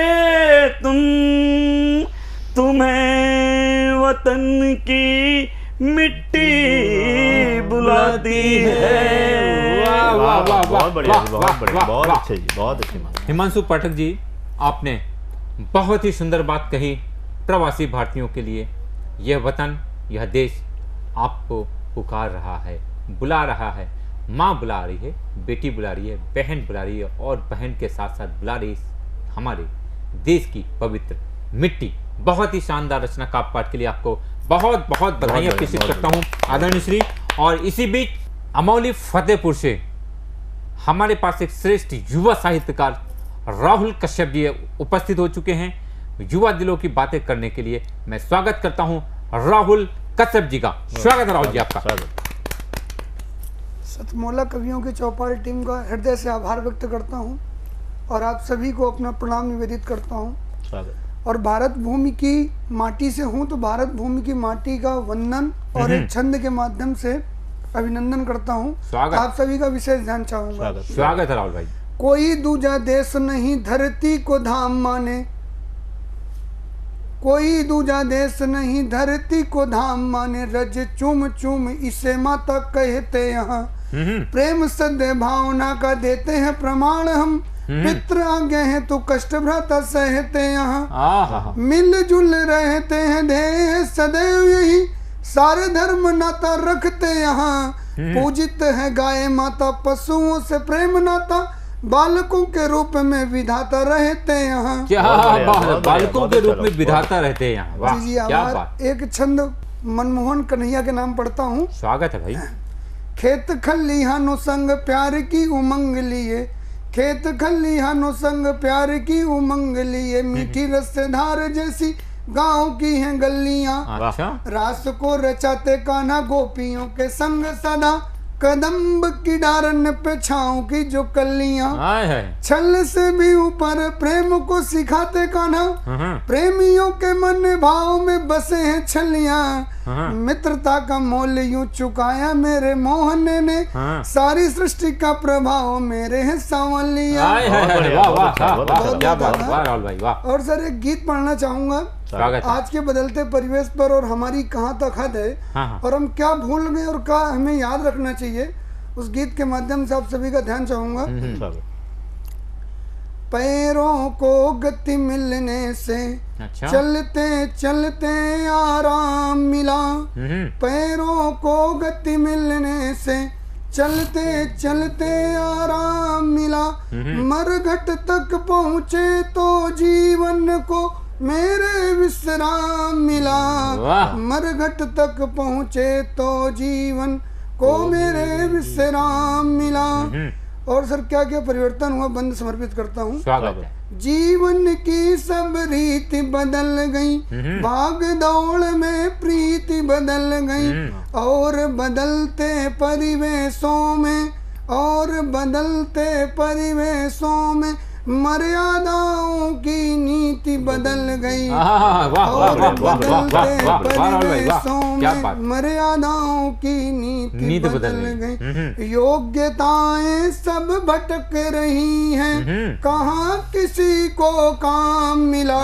तुम्हें वतन की मिट्टी बुलाती है। वाह वाह वाह, बहुत बढ़िया, बहुत बढ़िया, बहुत वाह। अच्छे जी, बहुत अच्छे। हिमांशु पाठक जी, आपने बहुत ही सुंदर बात कही प्रवासी भारतीयों के लिए। यह वतन, यह देश आपको पुकार रहा है, बुला रहा है। माँ बुला रही है, बेटी बुला रही है, बहन बुला रही है, और बहन के साथ साथ बुला रही हमारे देश की पवित्र मिट्टी। बहुत ही शानदार रचना का पाठ के लिए आपको बहुत बहुत बधाइयाँ प्रेषित करता हूँ आदरणीय श्री। और इसी बीच अमौली फतेहपुर से हमारे पास एक श्रेष्ठ युवा साहित्यकार राहुल कश्यप जी उपस्थित हो चुके हैं युवा दिलों की बातें करने के लिए। मैं स्वागत करता हूं राहुल कश्यप जी का। स्वागत है राहुल जी आपका। सतमोला कवियों की चौपाल टीम का हृदय से आभार व्यक्त करता हूं और आप सभी को अपना प्रणाम निवेदित करता हूं। और भारत भूमि की माटी से हूं तो भारत भूमि की माटी का वंदन और एक छंद के माध्यम से अभिनंदन करता हूं। आप सभी का विशेष ध्यान चाहूंगा। स्वागत है राहुल भाई। कोई दूजा देश नहीं धरती को धाम माने, कोई दूजा देश नहीं धरती को धाम माने, रज चूम चूम इसे माता कहते यहाँ, प्रेम सद्य भावना का देते हैं प्रमाण हम, पितृ आज्ञा है तो कष्ट भ्राता सहते यहाँ, मिलजुल रहते हैं ध्येय सदैव यही, सारे धर्म नाता रखते यहाँ, पूजित है गाय माता पशुओं से प्रेम नाता, बालकों के रूप में विधाता रहते यहाँ। क्या बात, बालकों के रूप में विधाता रहते हैं यहाँ। वाह, जी क्या बात। एक छंद मनमोहन कन्हैया के नाम पढ़ता हूँ। स्वागत है भाई। खेत खलिहानो संग प्यार की उमंग लिए, खेत खलिहानो संग प्यार की उमंग लिए, मीठी रसधार जैसी गांव की हैं गलियां, अच्छा। रास को रचाते कान्हा गोपियों के संग सदा, कदम्ब की डारन पे छाँव की जो कलियां, हाय हाय। छल से भी ऊपर प्रेम को सिखाते कान्हा, प्रेमियों के मन भाव में बसे हैं छलियां, मित्रता का मोल यूं चुकाया मेरे मोहन ने, सारी सृष्टि का प्रभाव मेरे है सांवलिया। और सर एक गीत पढ़ना चाहूंगा आज के बदलते परिवेश पर और हमारी कहाँ तक हद है और हम क्या भूल गए और क्या हमें याद रखना चाहिए, उस गीत के माध्यम से आप सभी का ध्यान चाहूंगा। पैरों को गति मिलने से चलते चलते आराम मिला, पैरों को गति मिलने से चलते चलते आराम मिला, मरघट तक पहुँचे तो जीवन को मेरे विश्राम मिला, मरघट तक पहुँचे तो जीवन को मेरे विश्राम मिला। और सर क्या क्या परिवर्तन हुआ बंद समर्पित करता हूँ। जीवन की सब रीति बदल गई, भाग दौड़ में प्रीति बदल गई, और बदलते परिवेशों में, और बदलते परिवेशों में मर्यादाओं की नीति बदल गई, और बदलते परिवेशों में मर्यादाओं की नीति बदल गई, योग्यताएं सब भटक रही हैं, कहाँ किसी को काम मिला,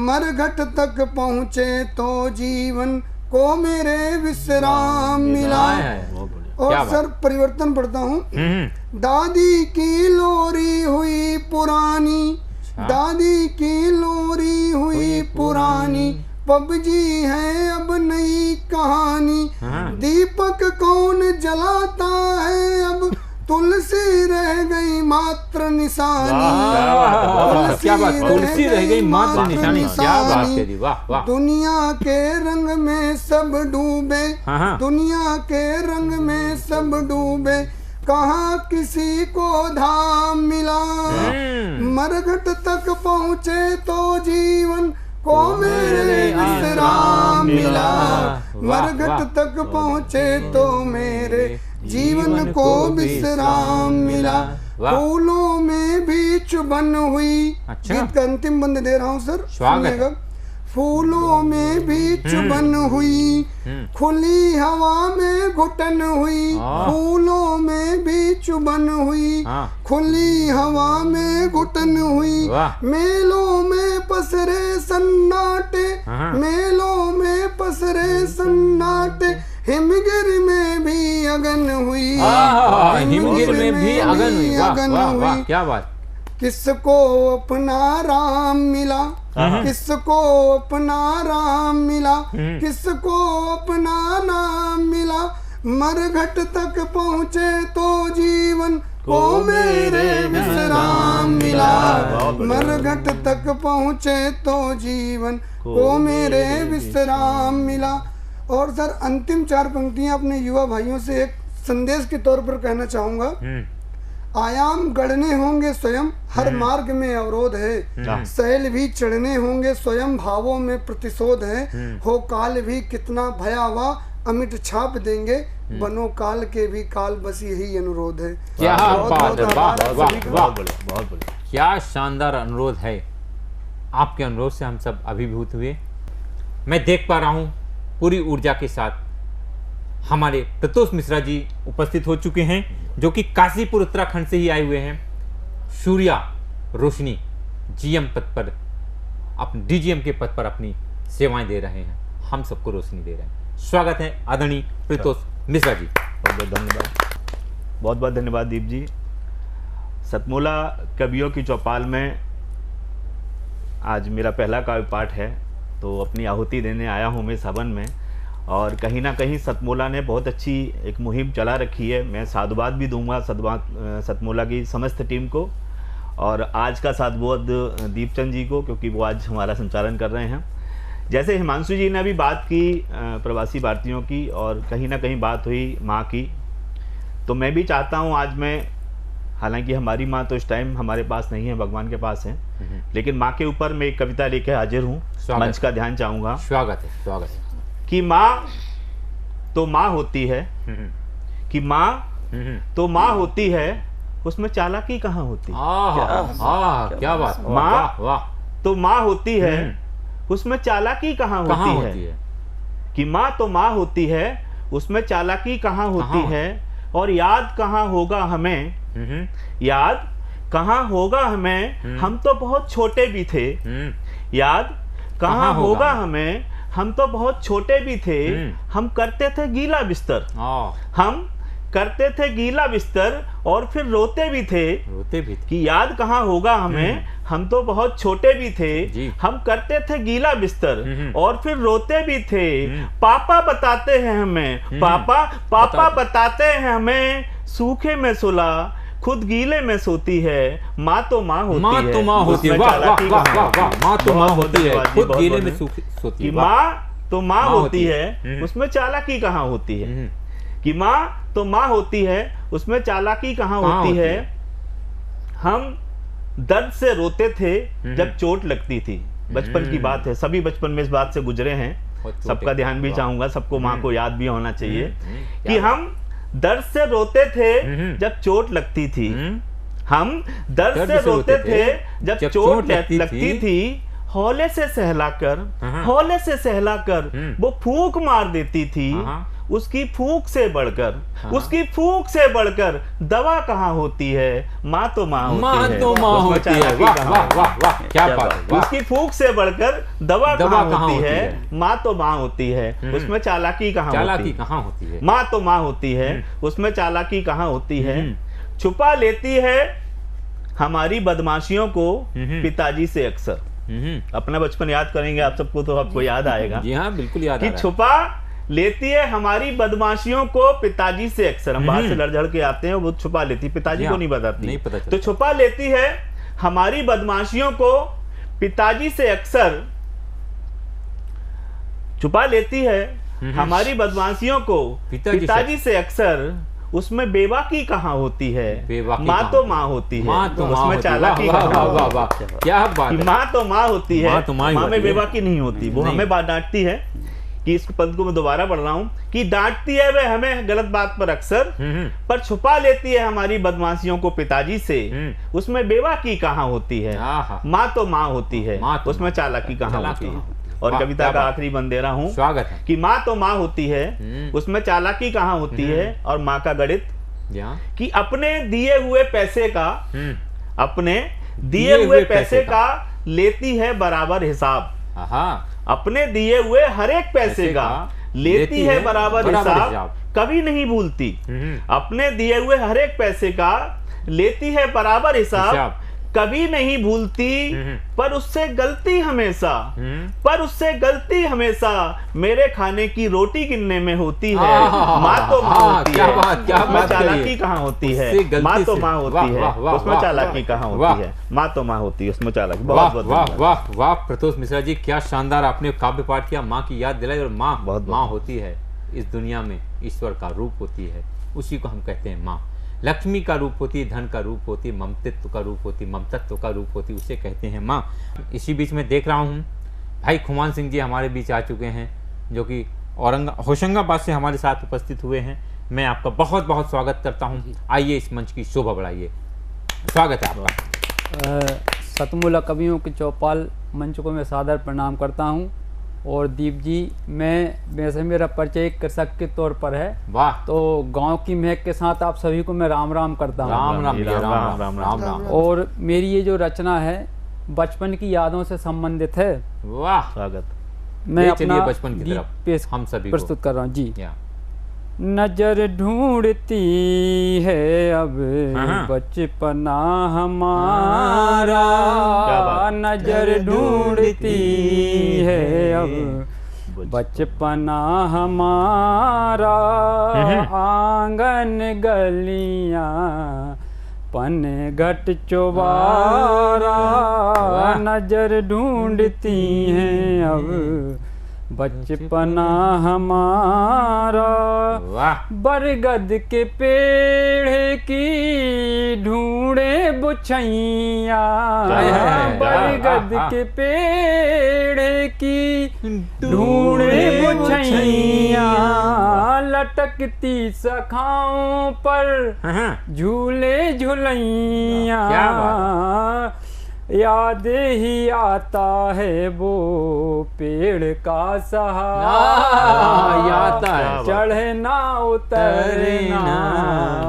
मरघट तक पहुँचे तो जीवन को मेरे विश्राम मिला। और सर परिवर्तन पढ़ता हूँ। दादी की लोरी हुई पुरानी, दादी की लोरी हुई पुरानी, पबजी है अब नई कहानी, दीपक कौन जलाता है अब, तुलसी रह गई मात्र निशानी, तुलसी रह गई मात्र निशानी। क्या बात करी, वाह वाह। दुनिया के रंग में सब डूबे, दुनिया के रंग में सब डूबे, कहाँ किसी को धाम मिला, मरघट तक पहुँचे तो जीवन को मेरे विश्राम मिला, मरघट तक पहुँचे तो मेरे जीवन को विश्राम मिला, फूलों में भी चुभन हुई। गीत का अंतिम बंद दे रहा हूँ सर, सुनिएगा। फूलों में भी चुभन हुई, खुली हवा में घुटन हुई, फूलों में भी चुभन हुई, खुली हवा में घुटन हुई, मेलों में पसरे सन्नाटे, मेलों में पसरे सन्नाटे, हिमगिर में भी अगन हुई, हिमगिर में भी अगन हुई। वाह वाह, क्या बात। किसको अपना राम मिला, किसको अपना राम मिला, किसको अपना नाम मिला, मरघट तक पहुँचे तो जीवन को मेरे विश्राम मिला, मरघट तक पहुँचे तो जीवन को मेरे विश्राम मिला। और सर अंतिम 4 पंक्तियां अपने युवा भाइयों से एक संदेश के तौर पर कहना चाहूंगा। आयाम गढ़ने होंगे स्वयं, हर मार्ग में अवरोध है, सैल भी चढ़ने होंगे स्वयं, भावों में प्रतिशोध है, हो काल भी कितना भयावह, अमिट छाप देंगे, बनो काल के भी काल, बस यही अनुरोध है। क्या बात है, बहुत बढ़िया, क्या शानदार अनुरोध है। आपके अनुरोध से हम सब अभिभूत हुए। मैं देख पा रहा हूँ पूरी ऊर्जा के साथ हमारे प्रतोष मिश्रा जी उपस्थित हो चुके हैं, जो कि काशीपुर उत्तराखंड से ही आए हुए हैं। सूर्या रोशनी जीएम पद पर, अपने डीजीएम के पद पर अपनी सेवाएं दे रहे हैं, हम सबको रोशनी दे रहे हैं। स्वागत है आदरणीय प्रतोष मिश्रा जी। बहुत बहुत धन्यवाद, बहुत बहुत धन्यवाद दीप जी। सतमोला कवियों की चौपाल में आज मेरा पहला काव्य पाठ है, तो अपनी आहुति देने आया हूँ मैं इस हवन में। और कहीं ना कहीं सतमोला ने बहुत अच्छी एक मुहिम चला रखी है। मैं साधुवाद भी दूंगा सतमोला की समस्त टीम को, और आज का साधुवाद दीपचंद जी को, क्योंकि वो आज हमारा संचालन कर रहे हैं। जैसे हिमांशु जी ने अभी बात की प्रवासी भारतीयों की, और कहीं ना कहीं बात हुई माँ की, तो मैं भी चाहता हूँ आज मैं, हालांकि हमारी माँ तो इस टाइम हमारे पास नहीं है, भगवान के पास है, लेकिन माँ के ऊपर मैं एक कविता लेके हाजिर हूँ, मंच का ध्यान चाहूँगा। स्वागत है, स्वागत है। कि माँ तो माँ होती है, कि माँ तो माँ होती है, उसमें चालाकी कहाँ होती है? क्या बात, माँ वाह वाह। तो माँ होती है, उसमें चालाकी कहाँ होती है? कि माँ तो माँ होती है, उसमें चालाकी कहाँ होती है? और याद कहाँ होगा हमें, याद कहाँ होगा हमें, हम तो बहुत छोटे भी थे। याद कहाँ होगा हमें, हम तो बहुत छोटे भी थे। हम करते थे गीला बिस्तर, हम करते थे गीला बिस्तर और फिर रोते भी थे। कि याद कहाँ होगा हमें, हम तो बहुत छोटे भी थे। हम करते थे गीला बिस्तर और फिर रोते भी थे। पापा बताते हैं हमें, पापा बताते हैं हमें, सूखे में सुला खुद गीले में सोती है। माँ तो माँ होती है, माँ तो माँ होती है, वाह वाह वाह वाह। माँ तो माँ होती है, खुद गीले में सोती है। माँ तो माँ होती है, उसमें चालाकी कहाँ होती है? कि माँ तो माँ होती है, उसमें चालाकी कहाँ होती है? हम दर्द से रोते थे जब चोट लगती थी। बचपन की बात है, सभी बचपन में इस बात से गुजरे हैं, सबका ध्यान भी चाहूंगा, सबको माँ को याद भी होना चाहिए कि हम दर्द से रोते थे जब चोट लगती थी। हम दर्द से रोते थे जब चोट लगती थी। हौले से सहलाकर वो फूंक मार देती थी। उसकी फूंक से बढ़कर दवा कहाँ होती है? माँ तो माँ होती है, वाह वाह वाह, क्या बात। उसकी फूंक से बढ़कर दवा कहाँ होती है? माँ तो माँ होती है, उसमें चालाकी कहाँ होती है? माँ तो माँ होती है, उसमें चालाकी कहाँ होती है? छुपा लेती है हमारी बदमाशियों को पिताजी से अक्सर। अपना बचपन याद करेंगे आप सबको तो आपको याद आएगा। जी हाँ, बिल्कुल याद कि छुपा लेती है हमारी बदमाशियों को पिताजी से अक्सर। हम बाहर से लड़ झड़ के आते हैं, वो छुपा लेती, पिताजी को नहीं बताती, नहीं पता। तो छुपा लेती है हमारी बदमाशियों को पिताजी से अक्सर। छुपा लेती है हमारी बदमाशियों को पिताजी से अक्सर। उसमें बेबाकी कहाँ होती है? माँ तो माँ होती है, उसमें चालाकी क्या बात। माँ तो माँ होती है, माँ में बेबाकी नहीं होती। वो हमें डांटती है, कि इस पद को मैं दोबारा पढ़ रहा हूँ, कि डांटती है वह हमें गलत बात पर अक्सर, पर छुपा लेती है हमारी बदमाशियों को पिताजी से। उसमें बेबाकी कहाँ होती है? माँ तो माँ होती है, उसमें चालाकी कहाँ होती है? और कविता का आखिरी बंद दे रहा हूँ, स्वागत है। कि माँ तो माँ होती है, उसमें चालाकी कहाँ होती है? और माँ का गणित, कि अपने दिए हुए पैसे का लेती है बराबर हिसाब। अपने दिए हुए हर एक पैसे का लेती है बराबर हिसाब, कभी नहीं भूलती। अपने दिए हुए हर एक पैसे का लेती है बराबर हिसाब, कभी नहीं भूलती। पर उससे गलती हमेशा मेरे खाने की रोटी गिनने में होती है। माँ तो माँ होती है, उसमें चालाकी कहाँ होती है? माँ तो माँ होती है, उसमें चालाकी कहाँ होती है? माँ तो माँ होती है, उसमें चालाकी। बहुत बहुत वाह वाह वाह। प्रतोष मिश्रा जी, क्या शानदार आपने काव्य पाठ किया, माँ की याद दिलाई। और माँ होती है इस दुनिया में, ईश्वर का रूप होती है, उसी को हम कहते हैं माँ। लक्ष्मी का रूप होती है, धन का रूप होती है, ममतत्व का रूप होती है, ममतत्व का रूप होती है, उसे कहते हैं माँ। इसी बीच में देख रहा हूँ भाई खुमान सिंह जी हमारे बीच आ चुके हैं, जो कि होशंगाबाद से हमारे साथ उपस्थित हुए हैं। मैं आपका बहुत बहुत स्वागत करता हूँ। आइए इस मंच की शोभा बढ़ाइए, स्वागत है आपका। सतमूला कवियों की चौपाल मंच को मैं सादर प्रणाम करता हूँ। और दीप जी, वैसे मेरा परिचय कृषक के तौर पर है। वाह। तो गांव की महक के साथ आप सभी को मैं राम राम करता हूँ। राम। और मेरी ये जो रचना है बचपन की यादों से संबंधित है। वाह, स्वागत। मैं अपना बचपन की तरफ पेश हम सभी प्रस्तुत कर रहा हूँ जी। नजर ढूंढती है अब बचपना हमारा, नजर ढूंढती है अब बचपना हमारा। आंगन गलियां पन घट चौबारा, नजर ढूंढती हैं अब बचपना हमारा बरगद के पेड़ की ढूंढे बुछैया, बरगद के पेड़ की ढूंढे बुछैया, लटकती सखाओं पर झूले झुलैया, याद ही आता है वो पेड़ का सहारा, आता है चढ़ना उतरना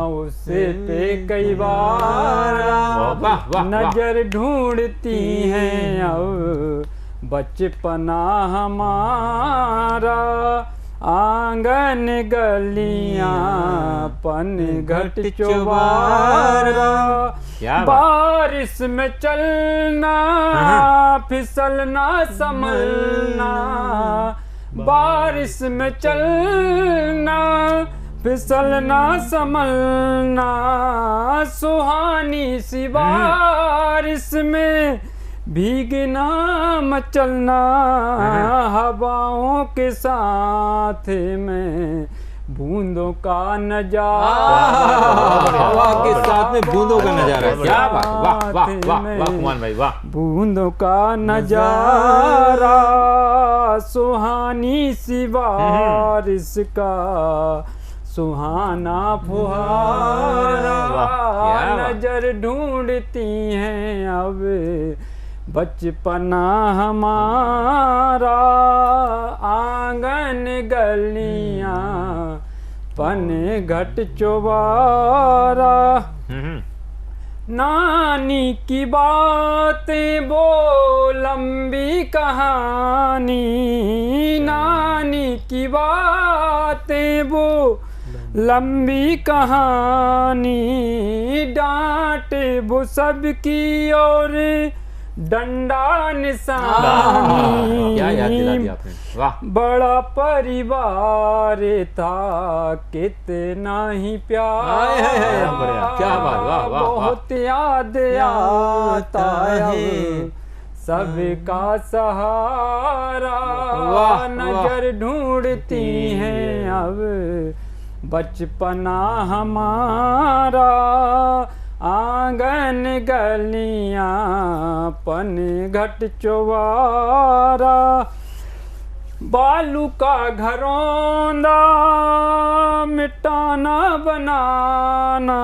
उससे पे कई बार नजर ढूंढती हैं अब बचपना हमारा, आंगन गलियां पन घट चौबारा, बारिश में चलना फिसलना संभलना, बारिश में चलना फिसलना संभलना, सुहानी सी बारिश में भीगना मचलना, हवाओं के साथ में बूंदों का नजारा, हवा के साथ में बूंदों का नजारा, क्या बात, वाह वाह वाह वाह कुमान भाई वाह, बूंदों का नजारा, सुहानी सी बारिश का सुहाना फुहारा, नजर ढूंढती हैं अब बचपना हमारा, आंगन गलियां पन घट चौबारा, नानी की बातें वो लंबी कहानी, नानी की बातें वो लंबी कहानी, डांटे वो सबकी और डंडा निशानी, क्या याद दिला दिया आपने, वाह। बड़ा परिवार था कितना ही प्यार, क्या बात, वाह वाह, बहुत याद आता है सबका सहारा, नजर ढूंढती हैं अब बचपना हमारा, आंगन गलियां पन घट चौबारा, बालू का घरौंदा मिटाना बनाना,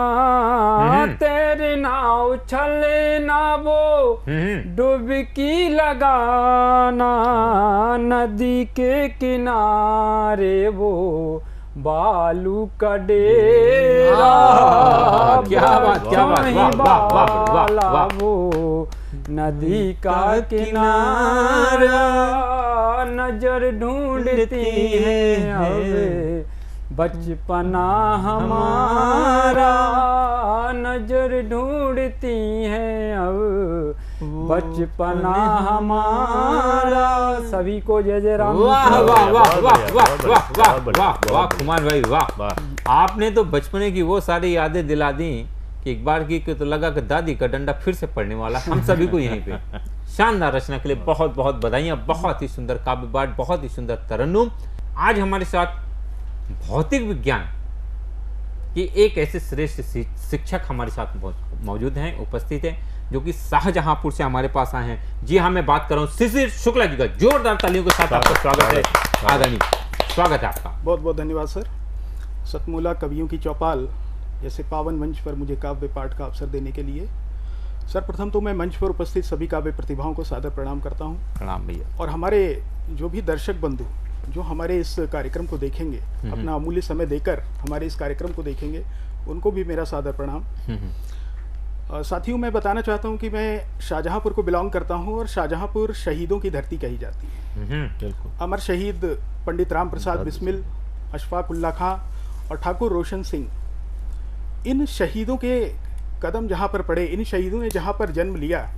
तैरना उछलना वो डुबकी लगाना, नदी के किनारे वो बालू का डेरा, क्या बात, क्या बात, वाह वाह वाह वाह वाह, वो नदी का किनारा, नजर ढूंढती है अब बचपना हमारा, नजर ढूंढती है अब बचपना हमारा। सभी को जय जय राम। वाह वाह वाह वाह वाह वाह वाह वाह वाह कुमार भाई वाह, आपने तो बचपने की वो सारी यादें दिला दी कि एक बार की तो लगा कि दादी का डंडा फिर से पड़ने वाला हम सभी को यहीं पे। शानदार रचना के लिए बहुत बहुत बधाइयाँ, बहुत ही सुंदर काव्य पाठ, बहुत ही सुंदर तरन्नुम। आज हमारे साथ भौतिक विज्ञान कि एक ऐसे श्रेष्ठ शिक्षक हमारे साथ मौजूद हैं, उपस्थित हैं, जो कि शाहजहांपुर से हमारे पास आए हैं। जी हाँ, मैं बात कर रहा हूँ शिशिर शुक्ला जी का। जोरदार तालियों के साथ आपका स्वागत है। आदरणीय स्वागत है आपका। बहुत बहुत धन्यवाद सर। सतमूला कवियों की चौपाल जैसे पावन मंच पर मुझे काव्य पाठ का अवसर देने के लिए सर प्रथम तो मैं मंच पर उपस्थित सभी काव्य प्रतिभाओं को सादर प्रणाम करता हूँ। प्रणाम भैया। और हमारे जो भी दर्शक बंधु जो हमारे इस कार्यक्रम को देखेंगे, अपना अमूल्य समय देकर हमारे इस कार्यक्रम को देखेंगे, उनको भी मेरा सादर प्रणाम। साथियों, मैं बताना चाहता हूं कि मैं शाहजहांपुर को बिलोंग करता हूं और शाहजहांपुर शहीदों की धरती कही जाती है। अमर शहीद पंडित राम प्रसाद बिस्मिल, अशफाक उल्ला खां और ठाकुर रोशन सिंह, इन शहीदों के कदम जहां पर पड़े, इन शहीदों ने जहां पर जन्म लिया,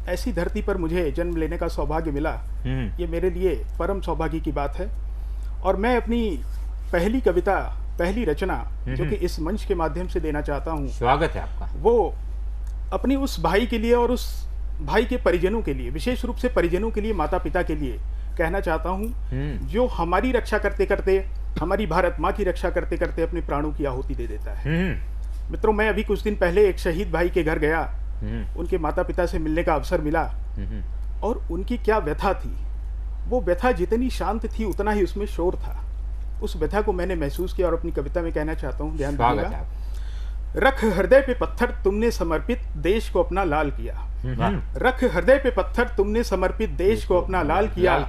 ऐसी धरती पर मुझे जन्म लेने का सौभाग्य मिला। ये मेरे लिए परम सौभाग्य की बात है। और मैं अपनी पहली कविता, पहली रचना जो कि इस मंच के माध्यम से देना चाहता हूँ, स्वागत है आपका, वो अपनी उस भाई के लिए और उस भाई के परिजनों के लिए, विशेष रूप से परिजनों के लिए, माता पिता के लिए, कहना चाहता हूँ, जो हमारी रक्षा करते करते, हमारी भारत माँ की रक्षा करते करते अपने प्राणों की आहुति दे देता है। मित्रों, मैं अभी कुछ दिन पहले एक शहीद भाई के घर गया, उनके माता पिता से मिलने का अवसर मिला, और उनकी क्या व्यथा थी। वो व्यथा जितनी शांत थी उतना ही उसमें शोर था। उस व्यथा को मैंने महसूस किया और अपनी कविता में कहना चाहता हूँ, ध्यान दीजिएगा। रख हृदय पे पत्थर तुमने समर्पित, देश को अपना लाल किया। रख हृदय पे पत्थर तुमने समर्पित, देश को अपना लाल किया।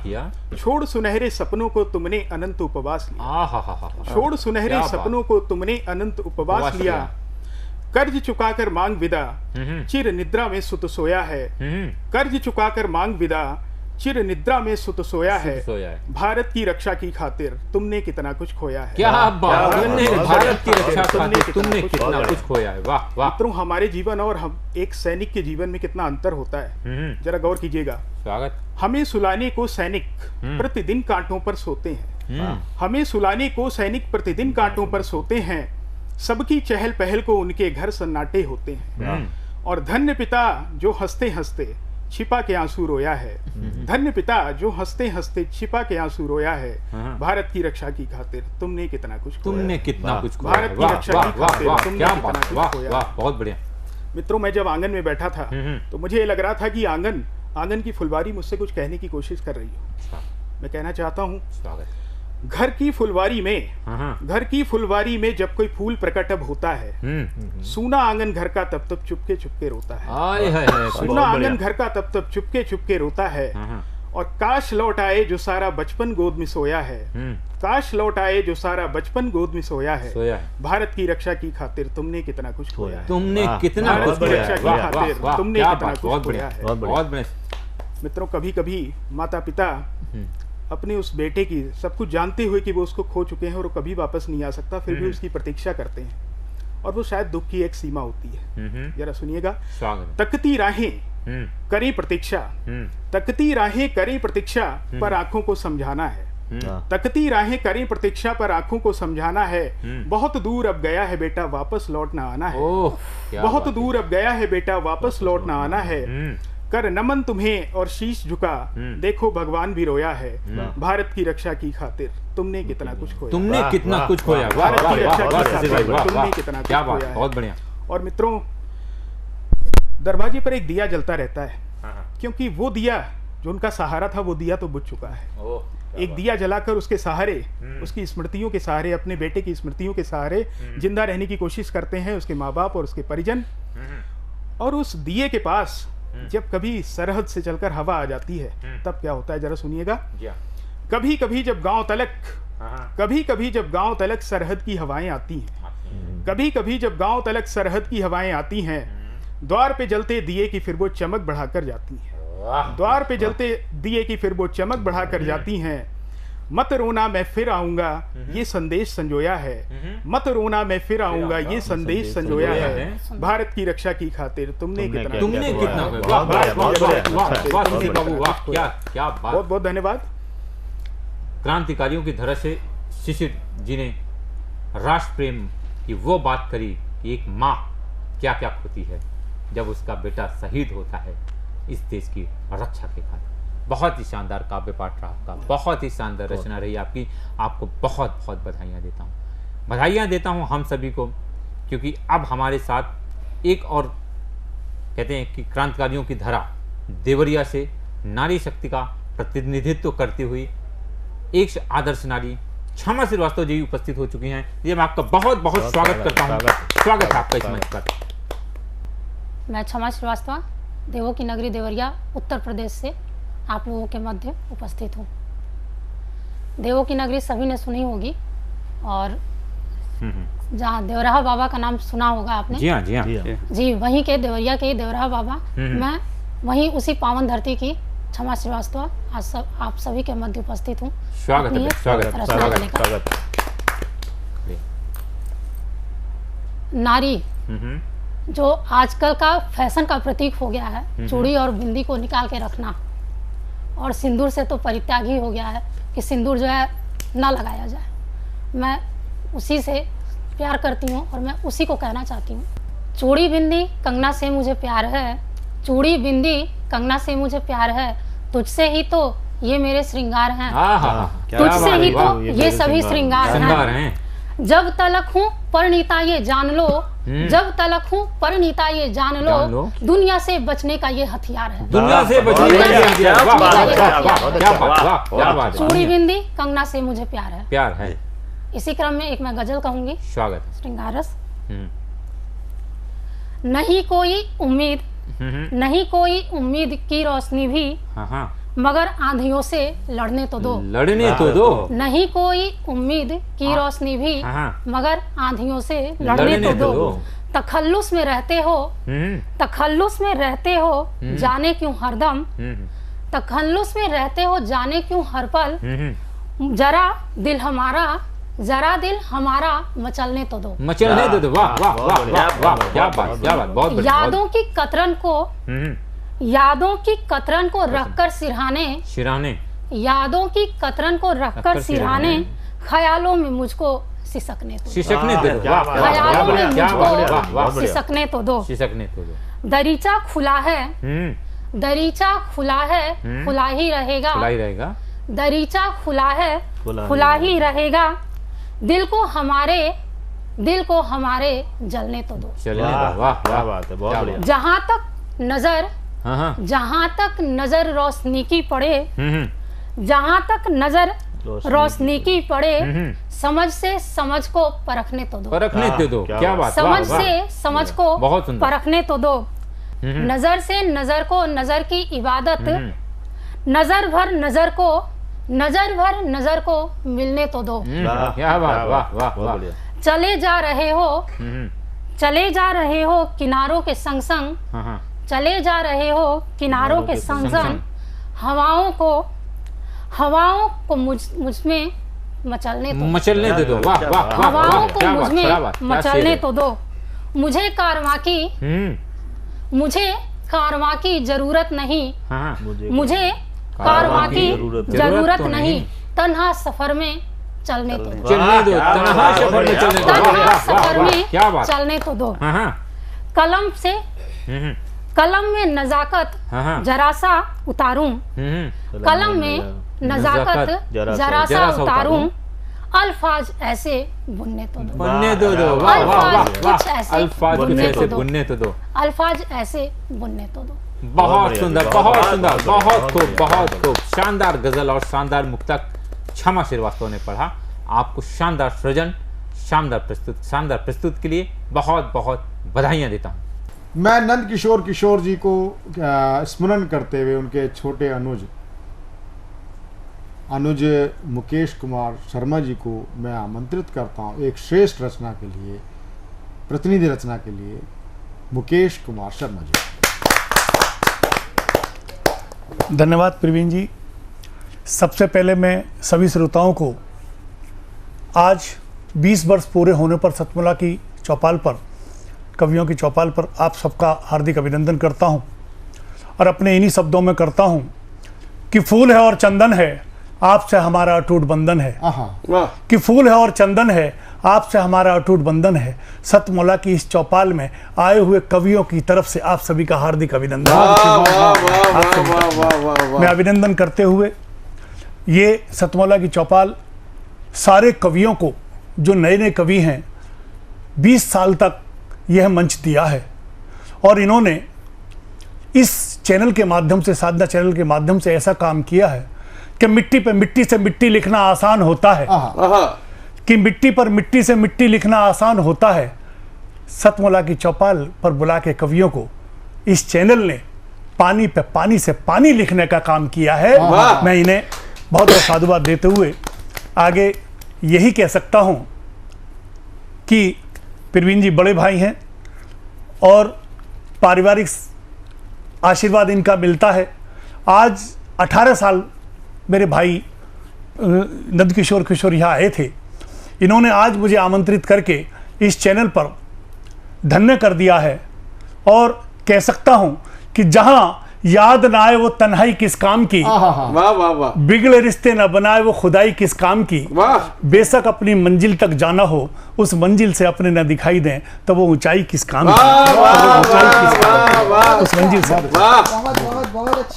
छोड़ सुनहरे सपनों को तुमने अनंत उपवास लिया। छोड़ सुनहरे सपनों को तुमने अनंत उपवास लिया। कर्ज चुकाकर मांग विदा, चिर निद्रा में सुत सोया है। कर्ज चुकाकर मांग विदा, चिर निद्रा में सुत सोया है। भारत की रक्षा की खातिर तुमने कितना कुछ खोया है। क्या बात है, भारत की रक्षा खातिर तुमने कितना कुछ खोया है। वाह वाह। मित्रों, हमारे जीवन और हम एक सैनिक के जीवन में कितना अंतर होता है, जरा गौर कीजिएगा। स्वागत। हमें सुलाने को सैनिक प्रतिदिन कांटों पर सोते हैं। हमें सुलाने को सैनिक प्रतिदिन कांटों पर सोते हैं। सबकी चहल पहल को उनके घर सन्नाटे होते हैं। और धन्य पिता जो हंसते हंसते छिपा के आंसू रोया है। धन्य पिता जो हंसते हंसते छिपा के आंसू रोया है। भारत की रक्षा की खातिर तुमने कितना कुछ खोया। तुमने कितना कुछ खोया। भारत की रक्षा की खातिर तुमने कितना कुछ खोया। बहुत बढ़िया। मित्रों, मैं जब आंगन में बैठा था तो मुझे ये लग रहा था कि आंगन की फुलवारी मुझसे कुछ कहने की कोशिश कर रही हो। मैं कहना चाहता हूँ, घर की फुलवारी में जब कोई फूल प्रकट अब होता है, सूना आंगन घर का तब तब चुपके चुपके रोता है। सूना आंगन घर का तब तब चुपके चुपके रोता है। और काश लौट आए जो सारा बचपन गोद में सोया है। काश लौट आए जो सारा बचपन गोद में सोया है। भारत की रक्षा की खातिर तुमने कितना कुछ खोया है। तुमने कितना भारत की रक्षा की खातिर तुमने कितना कुछ खोया है। बहुत बढ़िया। मित्रों, कभी कभी माता पिता अपने उस बेटे की सब कुछ जानते हुए कि वो उसको खो चुके हैं और वो कभी वापस नहीं आ सकता, फिर भी उसकी प्रतीक्षा करते हैं। और वो शायद दुख की एक सीमा होती है। जरा सुनिएगा। तकती राहें करें प्रतीक्षा, तकती राहें करें प्रतीक्षा, पर आंखों को समझाना है। तकती राहें करें प्रतीक्षा, पर आंखों को समझाना है। बहुत दूर अब गया है बेटा, वापस लौटना आना है। बहुत दूर अब गया है बेटा, वापस लौटना आना है। कर नमन तुम्हें और शीश झुका, देखो भगवान भी रोया है। भारत की रक्षा की खातिर तुमने कितना कुछ खोया। तुमने कितना कुछ खोया। भारत की रक्षा की खातिर तुमने कितना कुछ खोया है। बहुत बढ़िया। और मित्रों, दरवाजे पर एक दिया जलता रहता है, क्योंकि वो दिया जो उनका सहारा था, वो दिया तो बुझ चुका है। एक दिया जलाकर उसके सहारे, उसकी स्मृतियों के सहारे, अपने बेटे की स्मृतियों के सहारे जिंदा रहने की कोशिश करते हैं उसके माँ बाप और उसके परिजन। और उस दिए के पास जब कभी सरहद से चलकर हवा आ जाती है, तब क्या होता है, जरा सुनिएगा। कभी कभी जब गांव तलक सरहद की हवाएं आती हैं। कभी कभी जब गांव तलक सरहद की हवाएं आती हैं, द्वार पे जलते दिए की फिर वो चमक बढ़ाकर जाती हैं। द्वार पे जलते दिए की फिर वो चमक बढ़ाकर जाती हैं। मत रोना मैं फिर आऊंगा, ये संदेश संजोया है। मत रोना मैं फिर आऊंगा, ये संदेश संजोया है। भारत की रक्षा की खातिर तुमने कितना। बहुत बहुत धन्यवाद। क्रांतिकारियों की धरा से शिशिर जी ने राष्ट्र प्रेम की वो बात करी कि एक माँ क्या क्या खोती है जब उसका बेटा शहीद होता है इस देश की रक्षा के खातिर। बहुत ही शानदार काव्य पाठ रहा आपका, बहुत ही शानदार रचना रही आपकी। आपको बहुत बहुत बधाइयाँ देता हूँ। बधाइयाँ देता हूँ हम सभी को, क्योंकि अब हमारे साथ एक और कहते हैं कि क्रांतिकारियों की धरा देवरिया से नारी शक्ति का प्रतिनिधित्व करती हुई एक आदर्श नारी क्षमा श्रीवास्तव जी उपस्थित हो चुकी हैं। ये मैं आपका बहुत बहुत स्वागत करता हूँ। स्वागत है आपका इस मंच पर। मैं क्षमा श्रीवास्तव, देवों की नगरी देवरिया, उत्तर प्रदेश से आप लोगों के मध्य उपस्थित हूँ। देवों की नगरी सभी ने सुनी होगी, और जहाँ देवराहा बाबा का नाम सुना होगा आपने। जी हाँ, जी हाँ, जी वहीं के देवरिया के देवराहा बाबा। मैं वहीं उसी पावन धरती की क्षमा श्रीवास्तव आज आप सभी के मध्य उपस्थित हूँ। स्वागत है, स्वागत। नारी जो आजकल का फैशन का प्रतीक हो गया है, चूड़ी और बिंदी को निकाल के रखना, और सिंदूर से तो परित्याग ही हो गया है कि सिंदूर जो है ना लगाया जाए। मैं उसी से प्यार करती हूँ और मैं उसी को कहना चाहती हूँ। चूड़ी बिंदी कंगना से मुझे प्यार है, चूड़ी बिंदी कंगना से मुझे प्यार है, तुझसे ही तो ये मेरे श्रृंगार हैं, क्या तुझसे बात ही है, वाह, तो ये सभी श्रृंगार हैं। जब तलक हूँ परिणीता ये जान लो, जब तलक हूँ परिणीता ये जान लो, दुनिया से बचने का ये हथियार है। दुनिया से बचने का ये हथियार, वाह, वाह, वाह, वाह, क्या बात, वाह, क्या बात है। चूड़ी बिंदी कंगना से मुझे प्यार है। प्यार है। इसी क्रम में एक मैं गजल कहूंगी। स्वागत है। श्रृंगार रस। नहीं कोई उम्मीद, नहीं कोई उम्मीद की रोशनी भी, मगर आंधियों से लड़ने तो दो, लड़ने तो दो। नहीं कोई उम्मीद की रोशनी भी, मगर आंधियों से लड़ने तो दो। तखल्लुस में रहते हो, तखल्लुस में रहते हो, जाने क्यों हरदम, तखल्लुस में रहते हो जाने क्यों हर पल, जरा दिल हमारा, जरा दिल हमारा मचलने तो दो, मचलने तो दो। वाह वाह वाह वाह, क्या बात, क्या बात, बहुत बढ़िया। यादों की कतरन को, यादों की कतरन को रखकर सिरहाने, सिरहाने, यादों की कतरन को रखकर सिरहाने, ख्यालों में मुझको सिसकने तो दो, सिसकने तो दो। वाह, ख्यालों में वाह, मुझको सिसकने तो दो, सिसकने तो दो। दरीचा खुला है, दरीचा खुला है, खुला ही रहेगा, खुला ही रहेगा। दरीचा खुला है, खुला ही रहेगा, दिल को हमारे, दिल को हमारे जलने तो दो। चलिए, वाह, क्या बात है, बहुत बढ़िया। जहाँ तक नजर, जहाँ तक नजर रोशनी की पड़े, जहाँ तक नजर रोशनी की पड़े, समझ से समझ को परखने तो दो, परखने तो दो, क्या बात, समझ से समझ को परखने तो दो। नजर से नजर को नजर की इबादत, नजर भर नजर को, नजर भर नजर को मिलने तो दो। क्या बात, वाह वाह वाह। चले जा रहे हो, चले जा रहे हो किनारों के संग संग, चले जा रहे हो किनारों के संग संग, हवाओं को मुझ में मचलने तो, मचलने तो दो। वाह वाह, हवाओं को मुझ में मचलने तो दो। मुझे कारवां की, मुझे कारवां की जरूरत नहीं, मुझे कारवां की जरूरत नहीं, तन्हा सफर में चलने तो दो, चलने दो, तन्हा सफर में चलने दो, तन्हा सफर में क्या बात, चलने तो दो। कलम से, कलम में नजाकत जरा सा उतारूं, कलम में नजाकत जरा सा उतारूं, अल्फाज ऐसे बुनने तो दो, बुनने तो दो। वाह वाह वाह, अल्फाज कुछ ऐसे बुनने तो दो, अल्फाज ऐसे बुनने तो दो। बहुत सुंदर, बहुत सुंदर, बहुत खूब, बहुत खूब। शानदार गजल और शानदार मुक्तक क्षमा श्रीवास्तव ने पढ़ा। आपको शानदार सृजन, शानदार प्रस्तुत के लिए बहुत बहुत बधाइयाँ देता हूँ। मैं नंद किशोर जी को स्मरण करते हुए उनके छोटे अनुज मुकेश कुमार शर्मा जी को मैं आमंत्रित करता हूँ एक श्रेष्ठ रचना के लिए, प्रतिनिधि रचना के लिए। मुकेश कुमार शर्मा जी। धन्यवाद प्रवीण जी। सबसे पहले मैं सभी श्रोताओं को आज 20 वर्ष पूरे होने पर सतमुला की चौपाल पर, कवियों की चौपाल पर आप सबका हार्दिक अभिनंदन करता हूं और अपने इन्हीं शब्दों में करता हूं कि फूल है और चंदन है, आपसे हमारा अटूट बंधन है। कि फूल है और चंदन है, आपसे हमारा अटूट बंधन है। सतमुला की इस चौपाल में आए हुए कवियों की तरफ से आप सभी का हार्दिक अभिनंदन। मैं अभिनंदन करते हुए ये सतमुला की चौपाल सारे कवियों को, जो नए नए कवि हैं, 20 साल तक यह मंच दिया है और इन्होंने इस चैनल के माध्यम से, साधना चैनल के माध्यम से ऐसा काम किया है कि मिट्टी पे मिट्टी से मिट्टी लिखना आसान होता है, कि मिट्टी पर मिट्टी से मिट्टी लिखना आसान होता है। सतमुला की चौपाल पर बुला के कवियों को इस चैनल ने पानी पे पानी से पानी लिखने का काम किया है। मैं इन्हें बहुत बहुत साधुवाद देते हुए आगे यही कह सकता हूं कि प्रवीण जी बड़े भाई हैं और पारिवारिक आशीर्वाद इनका मिलता है। आज 18 साल मेरे भाई नंद किशोर यहाँ आए थे। इन्होंने आज मुझे आमंत्रित करके इस चैनल पर धन्य कर दिया है और कह सकता हूं कि जहां याद ना आए वो तन्हाई किस काम की, वाह वाह वाह, बिगड़े रिश्ते न बनाए वो खुदाई किस काम की, बेशक अपनी मंजिल तक जाना हो, उस मंजिल से अपने न दिखाई दें तो वो ऊंचाई किस काम की, उस मंजिल से।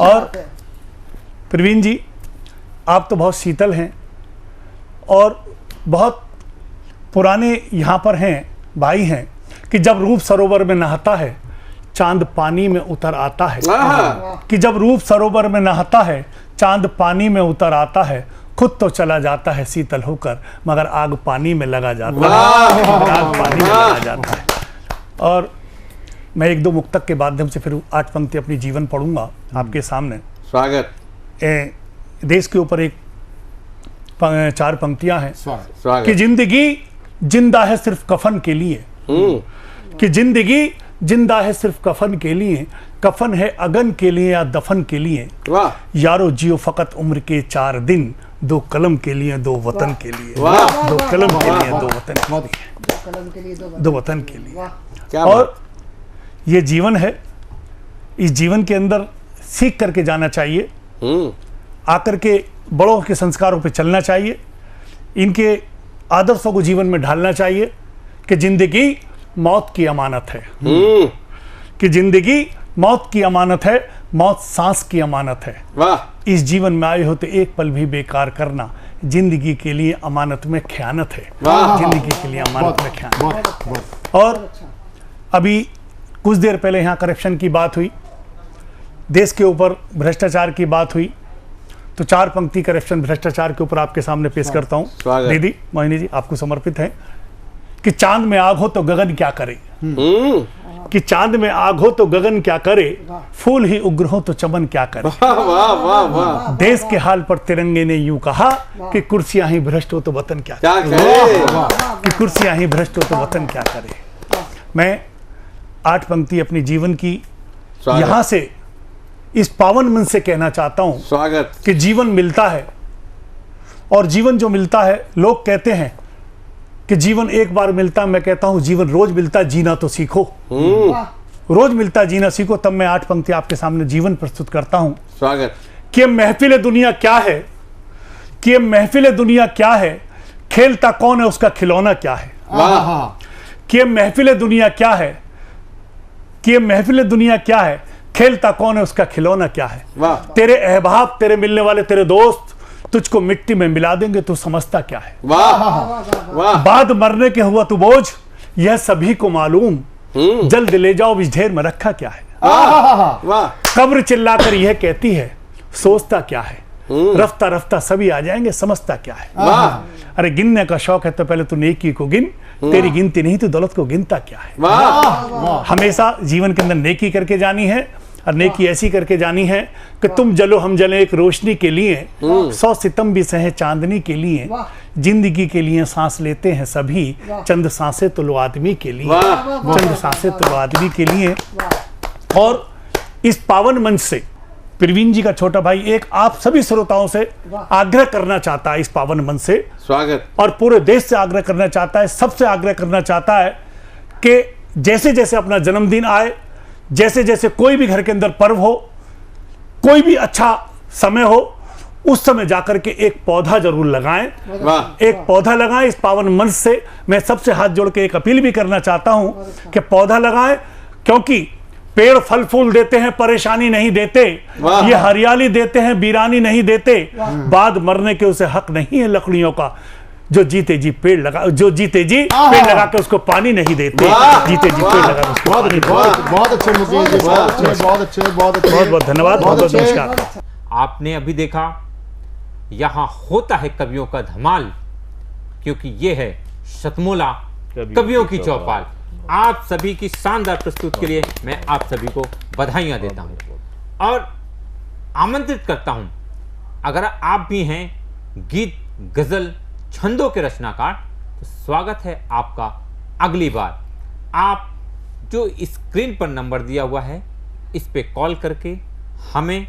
और प्रवीण जी आप तो बहुत शीतल हैं और बहुत पुराने यहाँ पर हैं भाई हैं कि जब रूप सरोवर में नहाता है चांद पानी में उतर आता है, कि जब रूप सरोवर में नहाता है चांद पानी में उतर आता है, खुद तो चला जाता है शीतल होकर मगर आग पानी में लगा जाता है, आग पानी में लगा जाता है। और मैं एक दो मुक्तक के माध्यम से फिर 8 पंक्ति अपनी जीवन पढ़ूंगा आपके सामने। स्वागत। देश के ऊपर एक 4 पंक्तियां हैं स्वागत। कि जिंदगी जिंदा है सिर्फ कफन के लिए, कि जिंदगी जिंदा है सिर्फ कफन के लिए, कफन है अगन के लिए या दफन के लिए, यारो जियो फकत उम्र के 4 दिन, 2 कलम के लिए 2 वतन के लिए, 2 कलम के लिए 2 वतन के लिए, 2 वतन के लिए। और ये जीवन है, इस जीवन के अंदर सीख करके जाना चाहिए, आकर के बड़ों के संस्कारों पे चलना चाहिए, इनके आदर्शों को जीवन में ढालना चाहिए कि जिंदगी मौत की अमानत है, कि जिंदगी मौत की अमानत है, मौत सांस की अमानत है। इस जीवन में आए हो तो एक पल भी बेकार करना, जिंदगी के लिए अमानत में ख़यानत है, जिंदगी के लिए अमानत में ख़यानत। और अभी कुछ देर पहले यहाँ करप्शन की बात हुई, देश के ऊपर भ्रष्टाचार की बात हुई, तो 4 पंक्ति करप्शन भ्रष्टाचार के ऊपर आपके सामने पेश करता हूँ। दीदी मोहिनी जी आपको समर्पित है कि चांद में आग हो तो गगन क्या करे, कि चांद में आग हो तो गगन क्या करे, फूल ही उग्र हो तो चमन क्या करे। देश के हाल पर तिरंगे ने यूं कहा कि कुर्सियां ही भ्रष्ट हो तो वतन क्या करे, कि कुर्सियां ही भ्रष्ट हो तो वतन क्या करे। मैं 8 पंक्ति अपनी जीवन की यहां से इस पावन मन से कहना चाहता हूं स्वागत कि जीवन मिलता है, और जीवन जो मिलता है, लोग कहते हैं कि जीवन एक बार मिलता, मैं कहता हूं जीवन रोज मिलता, जीना तो सीखो, रोज मिलता जीना सीखो। तब मैं 8 पंक्ति आपके सामने जीवन प्रस्तुत करता हूं। स्वागत। कि महफिल दुनिया क्या है, कि महफिल दुनिया क्या है, खेलता कौन है उसका खिलौना क्या है। कि महफिल दुनिया क्या है, कि महफिल दुनिया क्या है, खेलता कौन है उसका खिलौना क्या है। तेरे अहबाब, तेरे मिलने वाले तेरे दोस्त तुझको मिट्टी में मिला देंगे, तू समझता क्या है। बाद मरने के हुआ तू बोझ, यह सभी को मालूम, जल्द ले जाओ इस ढेर में रखा क्या है। कब्र चिल्लाकर यह कहती है, सोचता क्या है, रफ्ता रफ्ता सभी आ जाएंगे, समझता क्या है। अरे गिनने का शौक है तो पहले तू नेकी को गिन, तेरी गिनती नहीं तो दौलत को गिनता क्या है। हमेशा जीवन के अंदर नेकी करके जानी है, और नेकी ऐसी करके जानी है कि तुम जलो हम जले एक रोशनी के लिए, 100 सितम भी सहे चांदनी के लिए, जिंदगी के लिए सांस लेते हैं सभी, चंद सांसें तो लो आदमी के लिए, चंद सांसें तो लो आदमी के लिए। और इस पावन मंच से प्रवीण जी का छोटा भाई एक आप सभी श्रोताओं से आग्रह करना चाहता है, इस पावन मंच से स्वागत, और पूरे देश से आग्रह करना चाहता है, सबसे आग्रह करना चाहता है कि जैसे जैसे अपना जन्मदिन आए, जैसे जैसे कोई भी घर के अंदर पर्व हो, कोई भी अच्छा समय हो, उस समय जाकर के एक पौधा जरूर लगाएं, एक पौधा लगाएं। इस पावन मंच से मैं सबसे हाथ जोड़ के एक अपील भी करना चाहता हूं कि पौधा लगाएं, क्योंकि पेड़ फल फूल देते हैं, परेशानी नहीं देते, ये हरियाली देते हैं, वीरानी नहीं देते, बाद मरने के उसे हक नहीं है लकड़ियों का, जो जीते जी पेड़ लगा, जो जीते जी पेड़ लगा के उसको पानी नहीं देते, जीते जी पेड़ लगा उसको बहुत अच्छे बहुत अच्छे बहुत बहुत धन्यवाद, बहुत बहुत नमस्कार। आपने अभी देखा यहाँ होता है कवियों का धमाल, क्योंकि ये है शतमोला कवियों की चौपाल। आप सभी की शानदार प्रस्तुत के लिए मैं आप सभी को बधाइयां देता हूं और आमंत्रित करता हूं, अगर आप भी हैं गीत गजल छंदों के रचनाकार, तो स्वागत है आपका अगली बार। आप जो स्क्रीन पर नंबर दिया हुआ है, इस पे कॉल करके हमें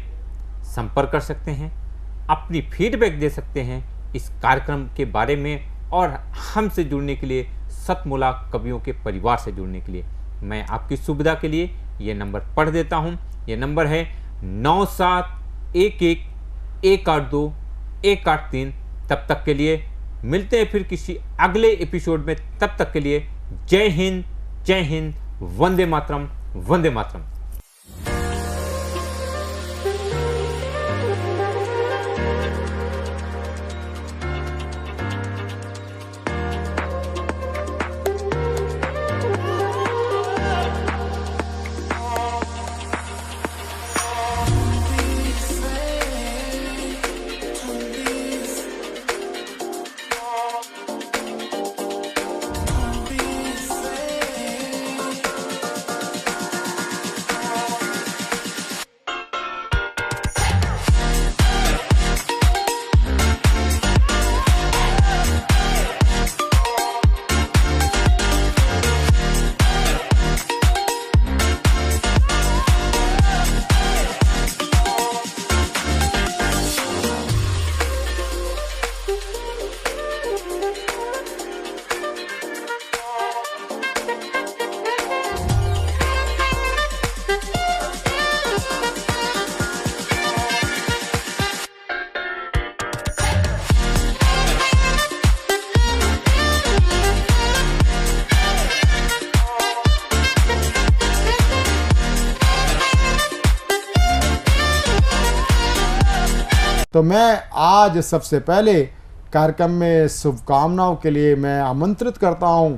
संपर्क कर सकते हैं, अपनी फीडबैक दे सकते हैं इस कार्यक्रम के बारे में, और हमसे जुड़ने के लिए, सतमोला कवियों के परिवार से जुड़ने के लिए मैं आपकी सुविधा के लिए ये नंबर पढ़ देता हूँ। ये नंबर है 9711182183। तब तक के लिए मिलते हैं फिर किसी अगले एपिसोड में। तब तक के लिए जय हिंद, वंदे मातरम, वंदे मातरम। तो मैं आज सबसे पहले कार्यक्रम में शुभकामनाओं के लिए मैं आमंत्रित करता हूं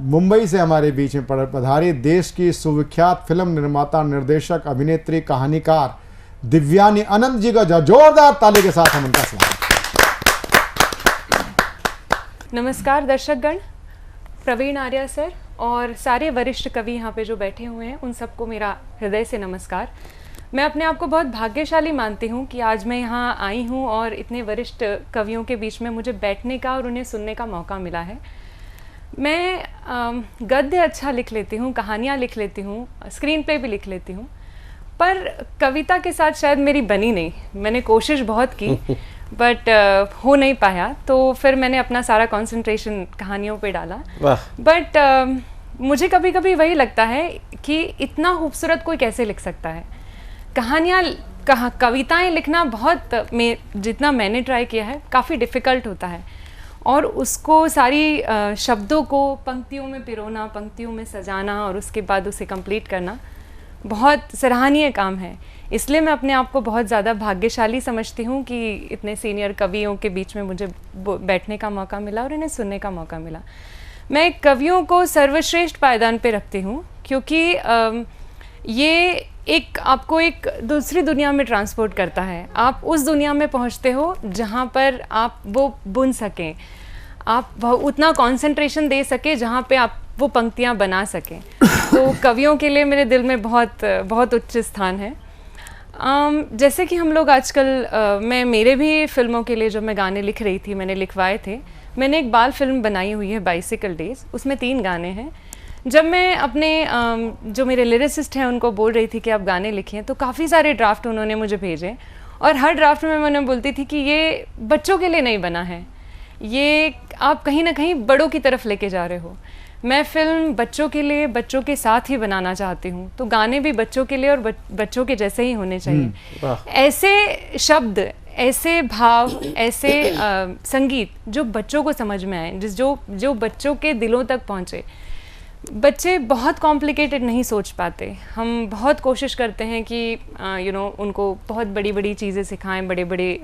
मुंबई से हमारे बीच में पधारी देश की सुविख्यात फिल्म निर्माता, निर्देशक, अभिनेत्री, कहानीकार दिव्यानी अनंत जी का जोरदार ताली के साथ हम उनका स्वागत। नमस्कार दर्शकगण, प्रवीण आर्या सर और सारे वरिष्ठ कवि यहाँ पे जो बैठे हुए हैं उन सबको मेरा हृदय से नमस्कार। मैं अपने आप को बहुत भाग्यशाली मानती हूँ कि आज मैं यहाँ आई हूँ और इतने वरिष्ठ कवियों के बीच में मुझे बैठने का और उन्हें सुनने का मौका मिला है। मैं गद्य अच्छा लिख लेती हूँ, कहानियाँ लिख लेती हूँ, स्क्रीन प्ले भी लिख लेती हूँ, पर कविता के साथ शायद मेरी बनी नहीं। मैंने कोशिश बहुत की बट हो नहीं पाया, तो फिर मैंने अपना सारा कंसंट्रेशन कहानियों पे डाला। बट मुझे कभी कभी वही लगता है कि इतना खूबसूरत कोई कैसे लिख सकता है। कहानियाँ कविताएं लिखना बहुत जितना मैंने ट्राई किया है काफ़ी डिफ़िकल्ट होता है, और उसको सारी शब्दों को पंक्तियों में पिरोना, पंक्तियों में सजाना और उसके बाद उसे कंप्लीट करना बहुत सराहनीय काम है। इसलिए मैं अपने आप को बहुत ज़्यादा भाग्यशाली समझती हूँ कि इतने सीनियर कवियों के बीच में मुझे बैठने का मौका मिला और इन्हें सुनने का मौका मिला। मैं कवियों को सर्वश्रेष्ठ पायदान पे रखती हूँ क्योंकि ये एक आपको एक दूसरी दुनिया में ट्रांसपोर्ट करता है। आप उस दुनिया में पहुँचते हो जहाँ पर आप वो बुन सकें, आप उतना कंसंट्रेशन दे सके जहाँ पे आप वो पंक्तियाँ बना सकें। तो कवियों के लिए मेरे दिल में बहुत बहुत उच्च स्थान है। जैसे कि हम लोग आजकल मैं मेरे भी फिल्मों के लिए जब मैं गाने लिख रही थी, मैंने लिखवाए थे। मैंने एक बाल फिल्म बनाई हुई है बाइसिकल डेज, उसमें 3 गाने हैं। जब मैं अपने जो मेरे लिरिसिस्ट हैं उनको बोल रही थी कि आप गाने लिखें, तो काफ़ी सारे ड्राफ्ट उन्होंने मुझे भेजे और हर ड्राफ्ट में मैं उन्हें बोलती थी कि ये बच्चों के लिए नहीं बना है, ये आप कहीं ना कहीं बड़ों की तरफ लेके जा रहे हो। मैं फिल्म बच्चों के लिए, बच्चों के साथ ही बनाना चाहती हूँ, तो गाने भी बच्चों के लिए और बच्चों के जैसे ही होने चाहिए। ऐसे शब्द, ऐसे भाव, ऐसे संगीत जो बच्चों को समझ में आए, जो बच्चों के दिलों तक पहुँचे। बच्चे बहुत कॉम्प्लिकेटेड नहीं सोच पाते। हम बहुत कोशिश करते हैं कि उनको बहुत बड़ी बड़ी चीज़ें सिखाएं, बड़े बड़े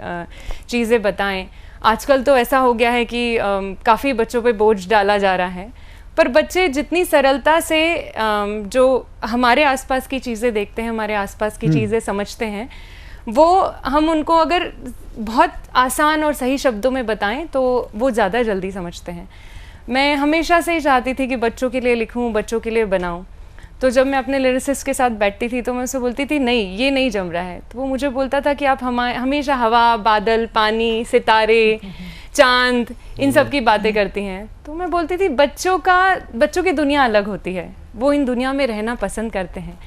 चीज़ें बताएं। आजकल तो ऐसा हो गया है कि काफ़ी बच्चों पे बोझ डाला जा रहा है, पर बच्चे जितनी सरलता से जो हमारे आसपास की चीज़ें देखते हैं, हमारे आसपास की चीज़ें समझते हैं, वो हम उनको अगर बहुत आसान और सही शब्दों में बताएं तो वो ज़्यादा जल्दी समझते हैं। मैं हमेशा से ही चाहती थी कि बच्चों के लिए लिखूं, बच्चों के लिए बनाऊं। तो जब मैं अपने लिरिसिस्ट के साथ बैठती थी तो मैं उससे बोलती थी नहीं, ये नहीं जम रहा है। तो वो मुझे बोलता था कि आप हमेशा हवा, बादल, पानी, सितारे, चांद, इन सब की बातें करती हैं। तो मैं बोलती थी बच्चों की दुनिया अलग होती है, वो इन दुनिया में रहना पसंद करते हैं,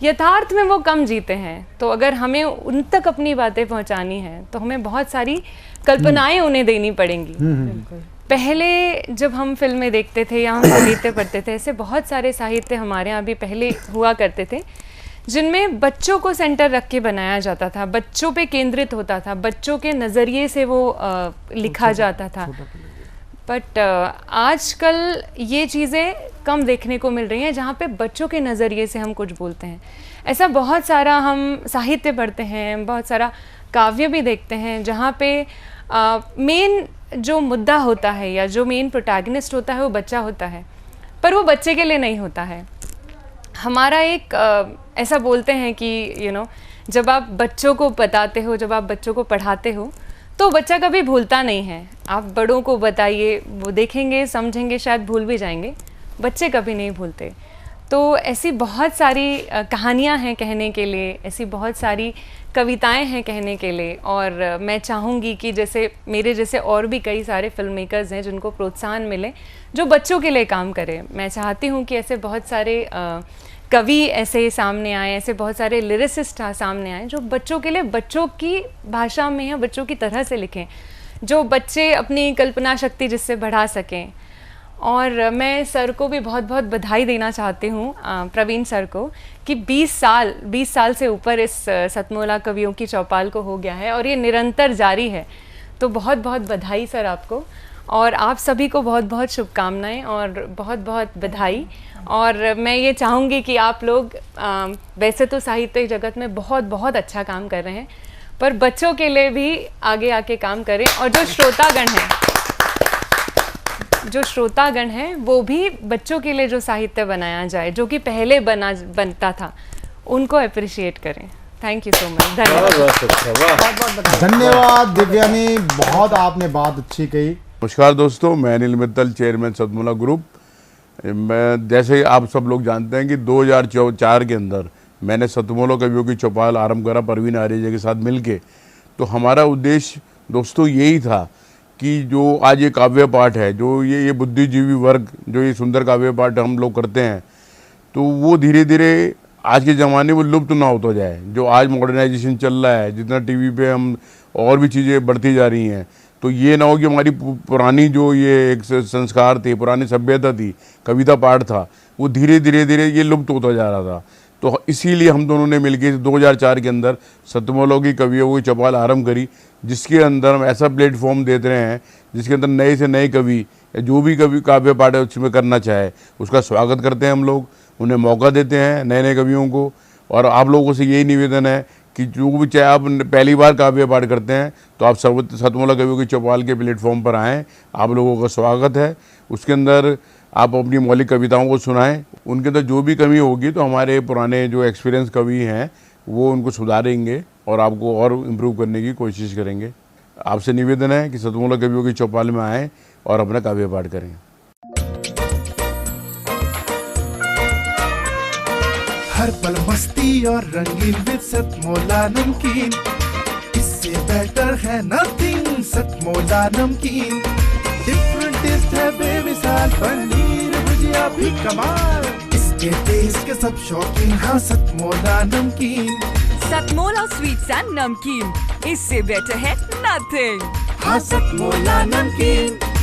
यथार्थ में वो कम जीते हैं। तो अगर हमें उन तक अपनी बातें पहुंचानी है तो हमें बहुत सारी कल्पनाएं उन्हें देनी पड़ेंगी। पहले जब हम फिल्में देखते थे या हम साहित्य पढ़ते थे, ऐसे बहुत सारे साहित्य हमारे यहाँ भी पहले हुआ करते थे जिनमें बच्चों को सेंटर रख के बनाया जाता था, बच्चों पे केंद्रित होता था, बच्चों के नज़रिए से वो लिखा जाता था। बट आजकल ये चीज़ें कम देखने को मिल रही हैं जहाँ पे बच्चों के नज़रिए से हम कुछ बोलते हैं। ऐसा बहुत सारा हम साहित्य पढ़ते हैं, बहुत सारा काव्य भी देखते हैं जहाँ पे मेन जो मुद्दा होता है या जो मेन प्रोटैगनिस्ट होता है वो बच्चा होता है, पर वो बच्चे के लिए नहीं होता है। हमारा एक ऐसा बोलते हैं कि जब आप बच्चों को बताते हो, जब आप बच्चों को पढ़ाते हो तो बच्चा कभी भूलता नहीं है। आप बड़ों को बताइए, वो देखेंगे, समझेंगे, शायद भूल भी जाएंगे, बच्चे कभी नहीं भूलते। तो ऐसी बहुत सारी कहानियाँ हैं कहने के लिए, ऐसी बहुत सारी कविताएं हैं कहने के लिए, और मैं चाहूँगी कि जैसे मेरे जैसे और भी कई सारे फिल्म मेकर्स हैं जिनको प्रोत्साहन मिले, जो बच्चों के लिए काम करें। मैं चाहती हूँ कि ऐसे बहुत सारे कवि ऐसे सामने आए, ऐसे बहुत सारे लिरिसिस्ट सामने आए जो बच्चों के लिए, बच्चों की भाषा में या बच्चों की तरह से लिखें, जो बच्चे अपनी कल्पना शक्ति जिससे बढ़ा सकें। और मैं सर को भी बहुत बहुत बधाई देना चाहती हूँ, प्रवीण सर को, कि 20 साल से ऊपर इस सतमोला कवियों की चौपाल को हो गया है और ये निरंतर जारी है। तो बहुत बहुत बधाई सर आपको, और आप सभी को बहुत बहुत शुभकामनाएं और बहुत बहुत बधाई। और मैं ये चाहूँगी कि आप लोग वैसे तो साहित्य जगत में बहुत बहुत अच्छा काम कर रहे हैं, पर बच्चों के लिए भी आगे आके काम करें। और जो श्रोतागण हैं वो भी बच्चों के लिए जो साहित्य बनाया जाए, जो कि पहले बनता था, उनको अप्रिशिएट करें। Thank you so much. धन्यवाद। धन्यवाद दिव्या ने, बहुत आपने बात अच्छी कही। नमस्कार दोस्तों, मैं अनिल मित्तल, चेयरमैन सतमोला ग्रुप। मैं जैसे आप सब लोग जानते हैं कि 2004 के अंदर मैंने सतमोला कवियों की चौपाल आरंभ करा परवीन आर्य के साथ मिलके। तो हमारा उद्देश्य दोस्तों यही था कि जो आज ये काव्य पाठ है, जो ये बुद्धिजीवी वर्ग जो ये सुंदर काव्य पाठ हम लोग करते हैं, तो वो धीरे धीरे आज के ज़माने में लुप्त ना होता जाए। जो आज मॉडर्नाइजेशन चल रहा है, जितना टीवी पे हम और भी चीज़ें बढ़ती जा रही हैं, तो ये ना हो कि हमारी पुरानी जो ये एक संस्कार थे, पुरानी सभ्यता थी, कविता पाठ था, वो धीरे धीरे ये लुप्त होता जा रहा था। तो इसीलिए हम दोनों ने मिलकर 2004 के अंदर सतमोला की कवियों की चौपाल आरंभ करी, जिसके अंदर हम ऐसा प्लेटफॉर्म देते रहे हैं जिसके अंदर नए से नए कवि, जो भी कवि काव्य पाठ उसमें करना चाहे उसका स्वागत करते हैं हम लोग, उन्हें मौका देते हैं नए नए कवियों को। और आप लोगों से यही निवेदन है कि जो भी चाहे आप पहली बार काव्य पाठ करते हैं तो आप सतमोला कवियों की चौपाल के प्लेटफॉर्म पर आएँ, आप लोगों का स्वागत है। उसके अंदर आप अपनी मौलिक कविताओं को सुनाएं, उनके अंदर जो भी कमी होगी तो हमारे पुराने जो एक्सपीरियंस कवि हैं वो उनको सुधारेंगे और आपको और इम्प्रूव करने की कोशिश करेंगे। आपसे निवेदन है कि सतमोला कवियों की चौपाल में आएँ और अपना काव्य पाठ करें। हर पल मस्ती और रंगीन विद सतमोला नमकीन, इससे बेटर है नथिंग। सतमोला नमकीन डिफरेंट टेस्ट है बेमिसाल, पनीर भुजिया भी कमाल, इसके टेस्ट के सब शौकीन। हाँ सतमोला नमकीन, सतमोला स्वीट्स एंड नमकीन, इससे बेटर है नथिंग। हाँ सतमोला नमकीन।